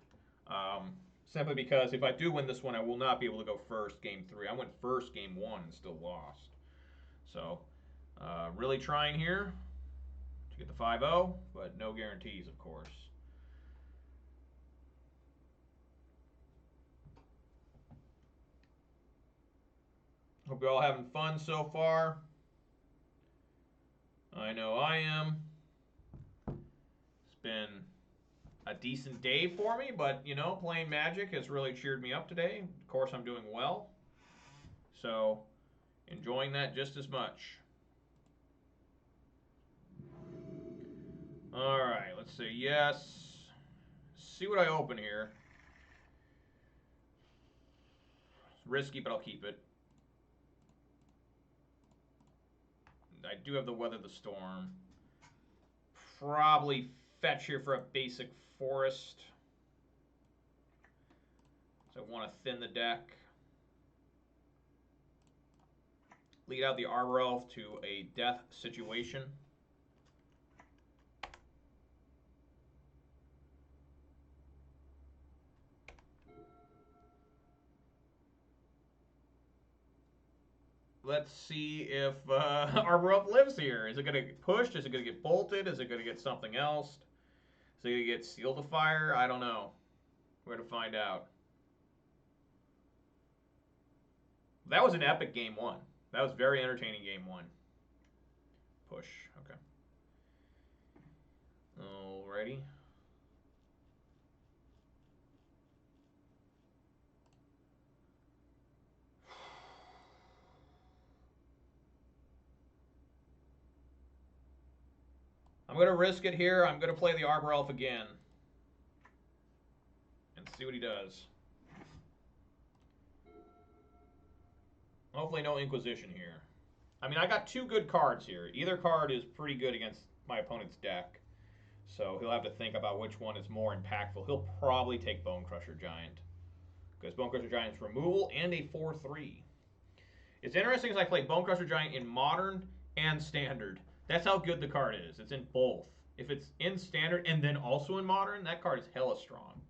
Simply because if I do win this one, I will not be able to go first game 3. I went first game 1 and still lost. So, really trying here to get the 5-0, but no guarantees, of course. Hope you're all having fun so far. I know I am. It's been a decent day for me, but, you know, playing Magic has really cheered me up today. Of course, I'm doing well. So, enjoying that just as much. Alright, let's see. Yes. See what I open here. It's risky, but I'll keep it. I do have the Weather the Storm. Probably fetch here for a basic forest. So I want to thin the deck. Lead out the Arbor Elf to a death situation. Let's see if Arbor Elf lives here. Is it going to get pushed? Is it going to get bolted? Is it going to get something else? Is it going to get Seal to Fire? I don't know. We're going to find out. That was an epic game 1. That was very entertaining game 1. Push. Okay. Alrighty. going to risk it here. I'm going to play the Arbor Elf again. And see what he does. Hopefully no Inquisition here. I mean, I got 2 good cards here. Either card is pretty good against my opponent's deck. So he'll have to think about which one is more impactful. He'll probably take Bonecrusher Giant. Because Bonecrusher Giant's removal and a 4/3. It's interesting because I play Bonecrusher Giant in Modern and Standard. That's how good the card is. It's in both. If it's in Standard and then also in Modern, that card is hella strong.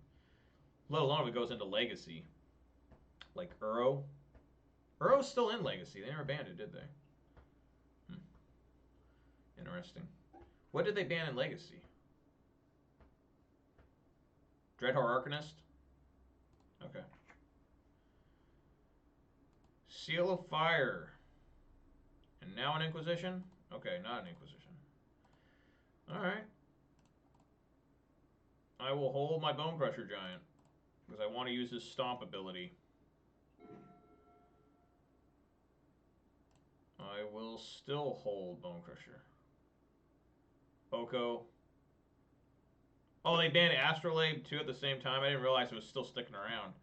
Let alone if it goes into Legacy. Like Uro. Uro's still in Legacy. They never banned it, did they? Interesting. What did they ban in Legacy? Dreadhorde Arcanist? Okay. Seal of Fire. And now an Inquisition? Okay, not an Inquisition. Alright. I will hold my Bonecrusher Giant. Because I want to use his Stomp ability. I will still hold Bonecrusher. Oko. Oh, they banned Astrolabe too at the same time. I didn't realize it was still sticking around.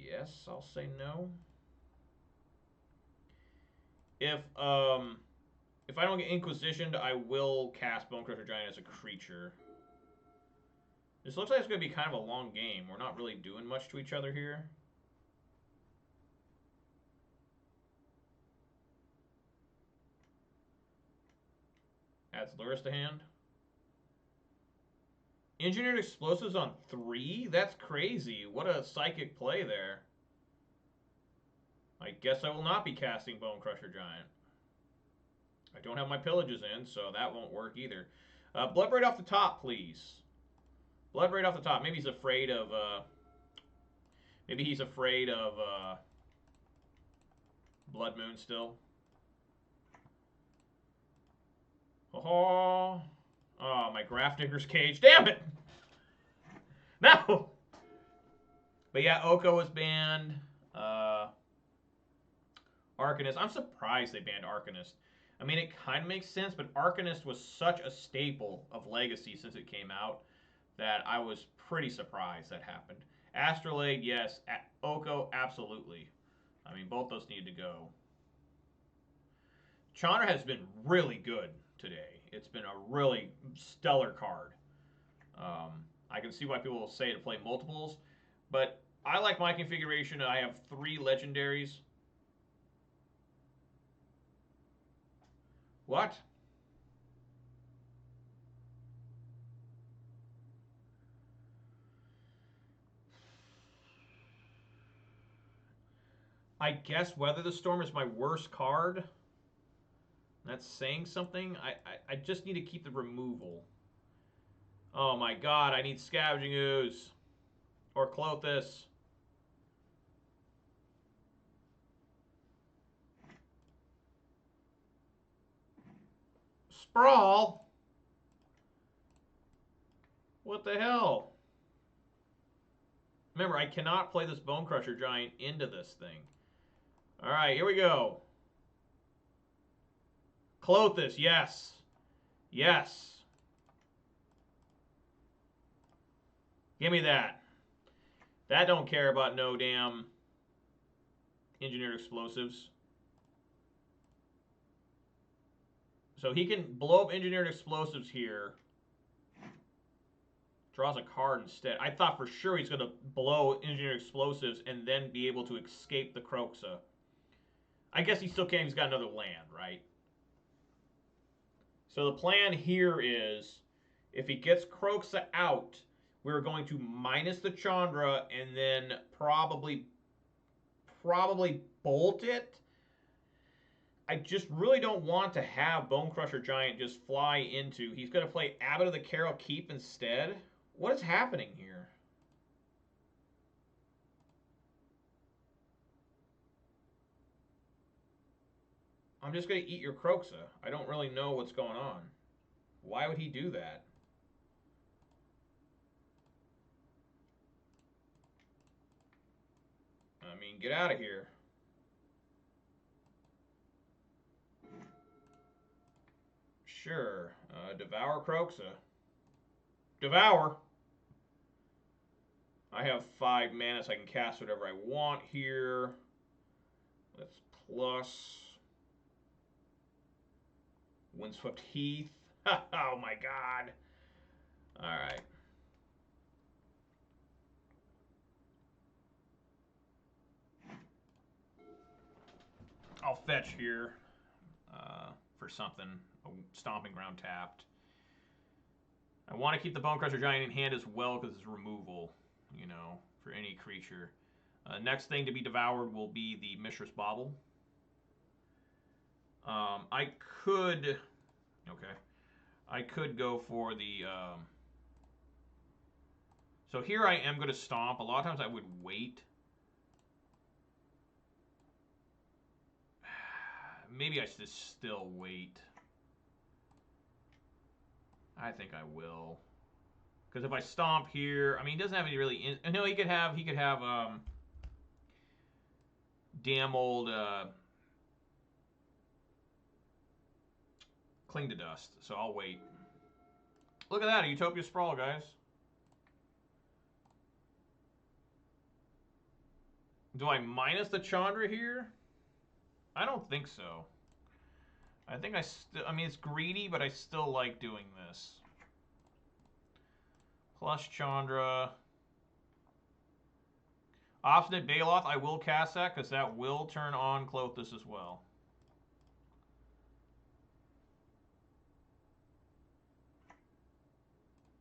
Yes, I'll say no. If I don't get Inquisitioned, I will cast Bonecrusher Giant as a creature. This looks like it's going to be kind of a long game. We're not really doing much to each other here. Adds Lurrus to hand. Engineered Explosives on 3? That's crazy. What a psychic play there. I guess I will not be casting Bonecrusher Giant. I don't have my pillages in, so that won't work either. Bloodbraid off the top, please. Bloodbraid off the top. Maybe he's afraid of... Blood Moon still. Oh, my Grafdigger's Cage. Damn it! No! But yeah, Oko was banned. Arcanist. I'm surprised they banned Arcanist. I mean, it kind of makes sense, but Arcanist was such a staple of Legacy since it came out that I was pretty surprised that happened. Astrolabe, yes. Oko, absolutely. I mean, both those need to go. Chandra has been really good today. It's been a really stellar card. I can see why people will say to play multiples, but I like my configuration. I have 3 legendaries. What? I guess Weather the Storm is my worst card. That's saying something. I just need to keep the removal. Oh my god, I need Scavenging Ooze. Or Clothis. Sprawl? What the hell? Remember, I cannot play this Bonecrusher Giant into this thing. Alright, here we go. Clothis, yes. Yes. Give me that. That don't care about no damn Engineered Explosives. So he can blow up Engineered Explosives here. Draws a card instead. I thought for sure he's going to blow Engineered Explosives and then be able to escape the Kroxa. I guess he still can't. He's got another land, right? So the plan here is, if he gets Kroxa out, we're going to minus the Chandra and then probably bolt it. I just really don't want to have Bonecrusher Giant just fly into. He's going to play Abbot of the Carroll Keep instead. What is happening here? I'm just going to eat your Kroxa. I don't really know what's going on. Why would he do that? I mean, get out of here. Sure. Devour Croxa. Devour. I have 5 mana, so I can cast whatever I want here. Let's plus Windswept Heath. Oh my god. Alright. I'll fetch here for something. A Stomping Ground tapped. I want to keep the Bonecrusher Giant in hand as well because it's removal, you know, for any creature. Next thing to be devoured will be the Mishra's Bauble. I could go for the... so here I am going to stomp. A lot of times I would wait. Maybe I should still wait. I think I will. Because if I stomp here, I mean, he doesn't have any really... no, he could have damn old Cling to Dust. So I'll wait. Look at that, a Utopia Sprawl, guys. Do I minus the Chandra here? I don't think so. I think I mean, it's greedy, but I still like doing this. Plus Chandra. Obstinate Baloth, I will cast that because that will turn on Klothys as well.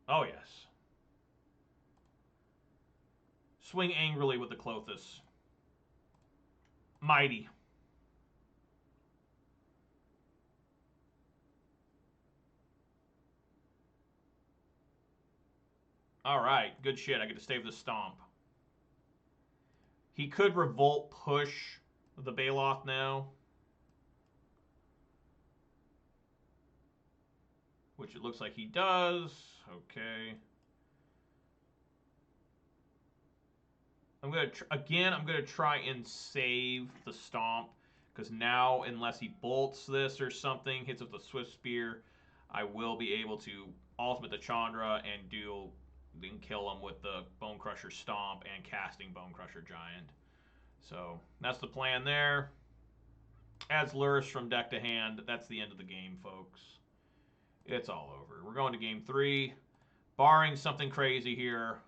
Oh, yes. Swing angrily with the Klothys. Mighty. Alright, good shit. I get to stay with the Stomp. He could Revolt push the Baloth now. Which it looks like he does. Okay. I'm going to try and save the Stomp. Because now, unless he bolts this or something, hits with the Swift Spear, I will be able to ultimate the Chandra and then kill him with the Bonecrusher Stomp and casting Bonecrusher Giant. So that's the plan there. Adds Lurrus from deck to hand. That's the end of the game, folks. It's all over. We're going to game 3. Barring something crazy here.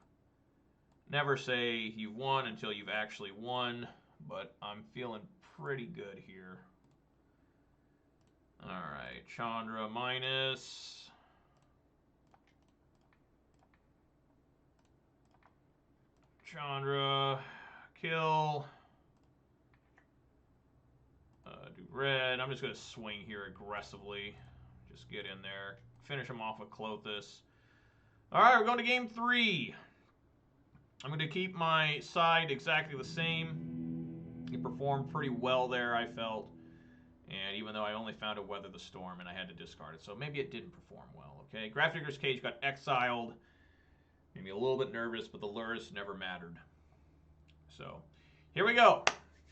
Never say you've won until you've actually won. But I'm feeling pretty good here. Alright, Chandra minus... Chandra, kill, do red. I'm just going to swing here aggressively. Just get in there. Finish him off with Klothys. Alright, we're going to game 3. I'm going to keep my side exactly the same. He performed pretty well there, I felt. And even though I only found to weather the storm and I had to discard it. So maybe it didn't perform well, okay? Grafdigger's Cage got exiled. Made me a little bit nervous, but the Lurrus never mattered. So, here we go.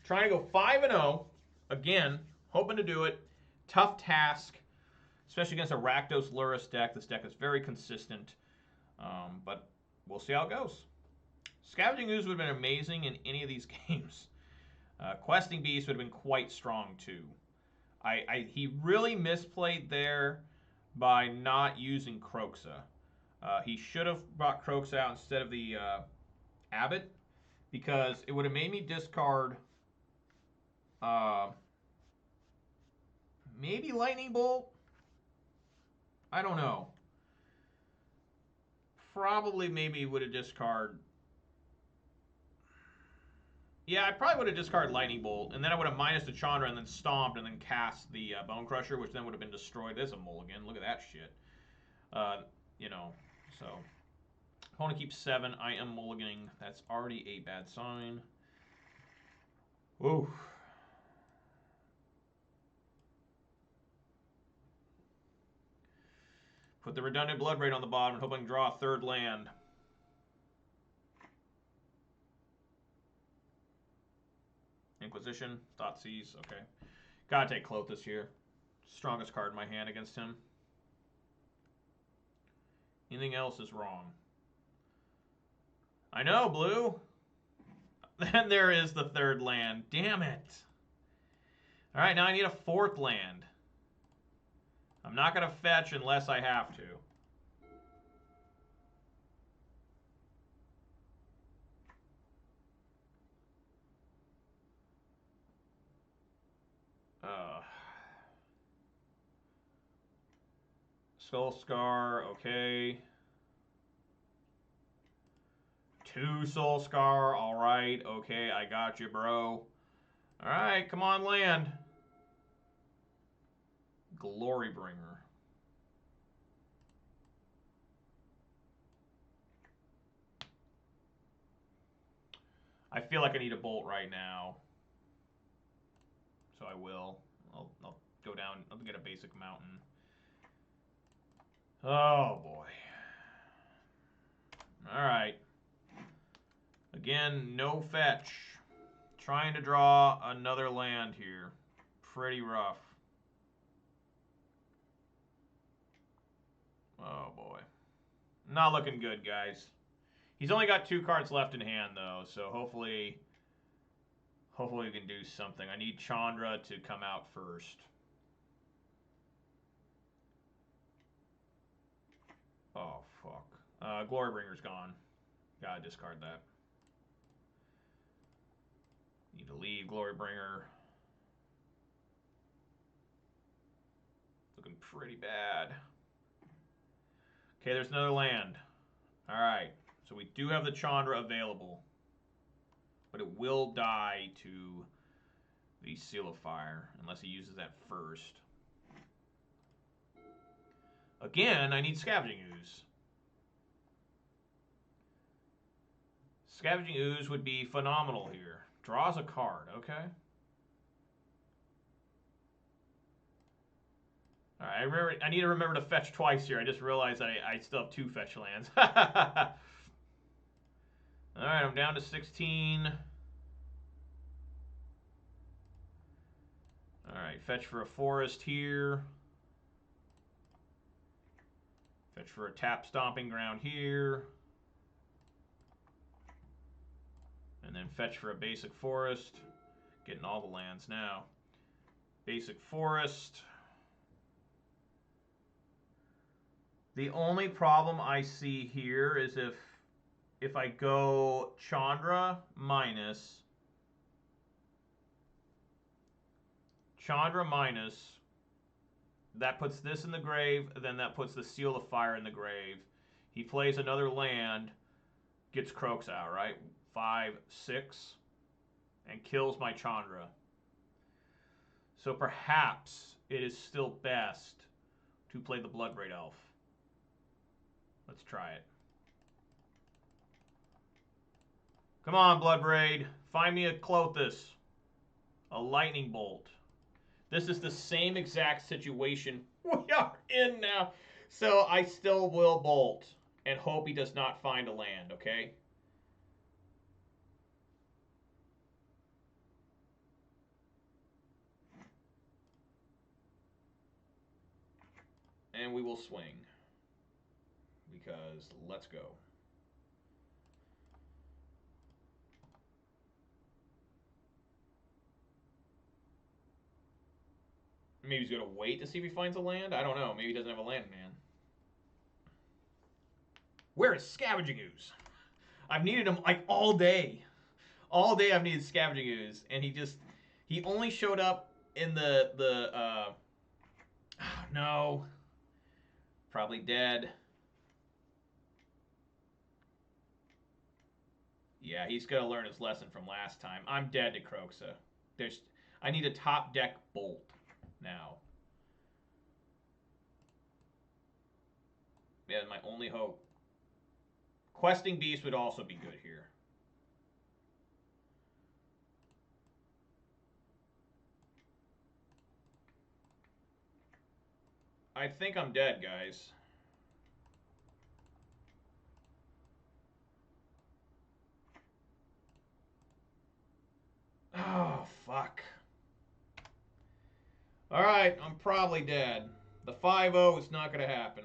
Trying to go 5-0. Again, hoping to do it. Tough task, especially against a Rakdos Lurrus deck. This deck is very consistent, but we'll see how it goes. Scavenging Ooze would have been amazing in any of these games. Questing Beast would have been quite strong, too. He really misplayed there by not using Croxa. He should have brought Croaks out instead of the Abbot, because it would have made me discard maybe Lightning Bolt. I don't know. Probably maybe would have discarded... Yeah, I probably would have discarded Lightning Bolt, and then I would have minus the Chandra and then stomped and then cast the Bonecrusher, which then would have been destroyed. There's a mulligan. Look at that shit. You know... So, opponent keeps 7. I am mulliganing. That's already a bad sign. Ooh. Put the redundant Blood Raid on the bottom and hope I can draw a 3rd land. Inquisition. Thoughtseize. Okay. Gotta take Klothys here. Strongest card in my hand against him. Anything else is wrong. I know, blue. Then there is the third land. Damn it. All right, now I need a fourth land. I'm not going to fetch unless I have to. Skull Scar, okay. 2 Soul Scar, alright, okay, I got you, bro. Alright, come on, land. Glorybringer. I feel like I need a bolt right now. So I will. I'll go down, I'll get a basic mountain. Oh, boy. Alright. Again, no fetch. Trying to draw another land here. Pretty rough. Oh, boy. Not looking good, guys. He's only got 2 cards left in hand, though, so hopefully we can do something. I need Chandra to come out first. Oh, fuck. Glorybringer's gone. Gotta discard that. Need to leave Glorybringer. Looking pretty bad. Okay, there's another land. Alright, so we do have the Chandra available. But it will die to the Seal of Fire, unless he uses that first. Again, I need Scavenging Ooze. Scavenging Ooze would be phenomenal here. Draws a card, okay. Alright, I need to remember to fetch twice here. I just realized I still have 2 fetch lands. Alright, I'm down to 16. Alright, fetch for a forest here. Fetch for a tap stomping ground here. And then fetch for a basic forest. Getting all the lands now. Basic forest. The only problem I see here is if I go Chandra minus, that puts this in the grave, then that puts the Seal of Fire in the grave. He plays another land, gets Croaks out, right? 5, 6, and kills my Chandra. So perhaps it is still best to play the Bloodbraid Elf. Let's try it. Come on, Bloodbraid. Find me a Clothis. A Lightning Bolt. This is the same exact situation we are in now. So I still will bolt and hope he does not find a land, okay? And we will swing. Because let's go. Maybe he's going to wait to see if he finds a land? I don't know. Maybe he doesn't have a land, man. Where is Scavenging Ooze? I've needed him like all day. All day I've needed Scavenging Ooze. And he only showed up in oh, no. Probably dead. Yeah, he's going to learn his lesson from last time. I'm dead to Croxa. I need a top deck bolt now. Yeah, my only hope. Questing Beast would also be good here. I think I'm dead, guys. Oh, fuck. Alright, I'm probably dead. The 5-0 is not going to happen.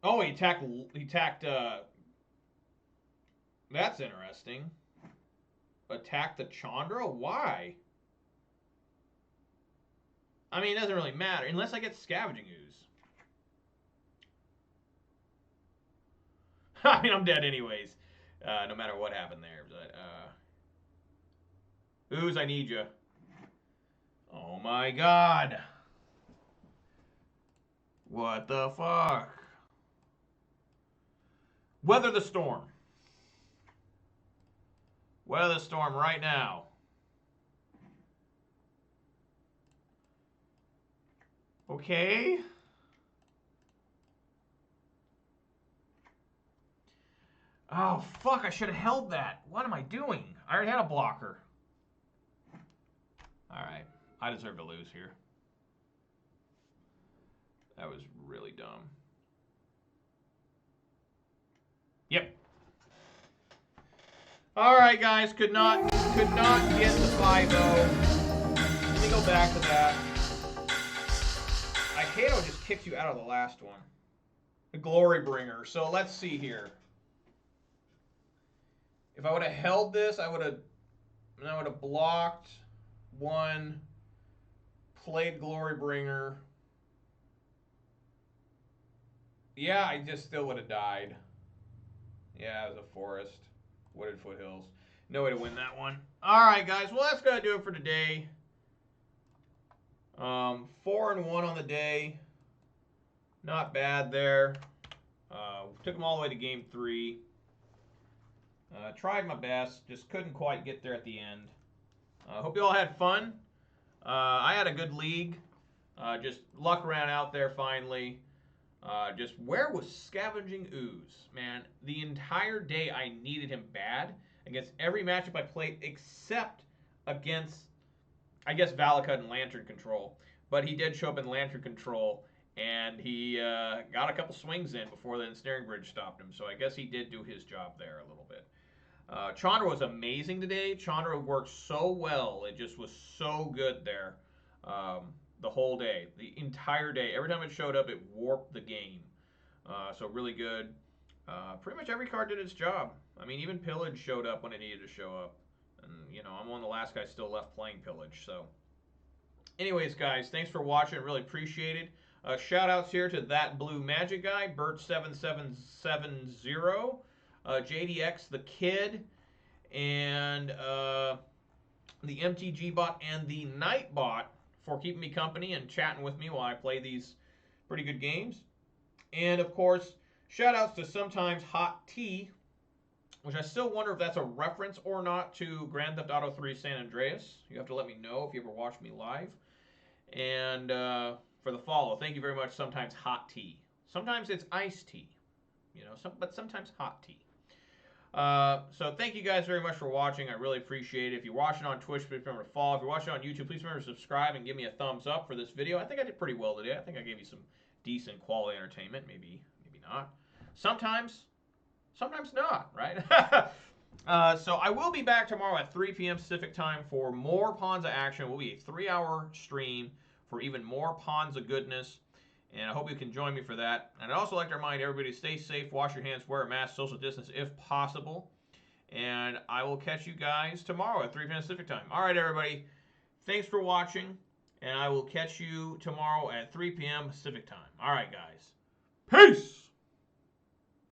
Oh, he attacked, that's interesting. Attack the Chandra? Why? I mean, it doesn't really matter, unless I get Scavenging Ooze. I mean, I'm dead anyways, no matter what happened there. But, Ooze, I need you. Oh my god. What the fuck? Weather the storm. Weather the storm right now. Okay. Oh, fuck, I should have held that. What am I doing? I already had a blocker. Alright, I deserve to lose here. That was really dumb. Yep. Alright, guys, could not get the 5-0. Let me go back to that. I hate how it just kicks you out of the last one. The Glory Bringer. So let's see here. If I would have held this, I would have blocked one, played Glory Bringer. Yeah, I just still would have died. Yeah, it was a forest. Wooded foothills. No way to win that one. Alright, guys. Well, that's going to do it for today. 4-1 on the day. Not bad there. Took them all the way to game 3. Tried my best. Just couldn't quite get there at the end. Hope you all had fun. I had a good league. Just luck ran out there finally. Just where was Scavenging Ooze? Man, the entire day I needed him bad against every matchup I played except against, I guess, Valakut and Lantern Control. But he did show up in Lantern Control, and he got a couple swings in before the Ensnaring Bridge stopped him. So I guess he did do his job there a little bit. Chandra was amazing today. Chandra worked so well. It just was so good there. The whole day, the entire day. Every time it showed up, it warped the game. So really good. Pretty much every card did its job. I mean, even Pillage showed up when it needed to show up. And, you know, I'm one of the last guys still left playing Pillage. So, anyways, guys, thanks for watching. Really appreciate it. Shout outs here to That Blue Magic Guy, Bert7770, JDX the Kid, and the MTG bot and the Night bot for keeping me company and chatting with me while I play these pretty good games. And, of course, shout-outs to Sometimes Hot Tea, which I still wonder if that's a reference or not to Grand Theft Auto 3 San Andreas. You have to let me know if you ever watch me live. And for the follow, thank you very much, Sometimes Hot Tea. Sometimes it's iced tea, you know, but sometimes hot tea. So thank you guys very much for watching. I really appreciate it. If you're watching on Twitch, please remember to follow. If you're watching on YouTube, please remember to subscribe and give me a thumbs up for this video. I think I did pretty well today. I think I gave you some decent quality entertainment. Maybe not. Sometimes not, right? So I will be back tomorrow at 3 p.m. Pacific time for more Ponza action. It will be a 3-hour stream for even more Ponza goodness. And I hope you can join me for that. And I'd also like to remind everybody to stay safe, wash your hands, wear a mask, social distance if possible. And I will catch you guys tomorrow at 3 p.m. Pacific time. All right, everybody. Thanks for watching. And I will catch you tomorrow at 3 p.m. Pacific time. All right, guys. Peace!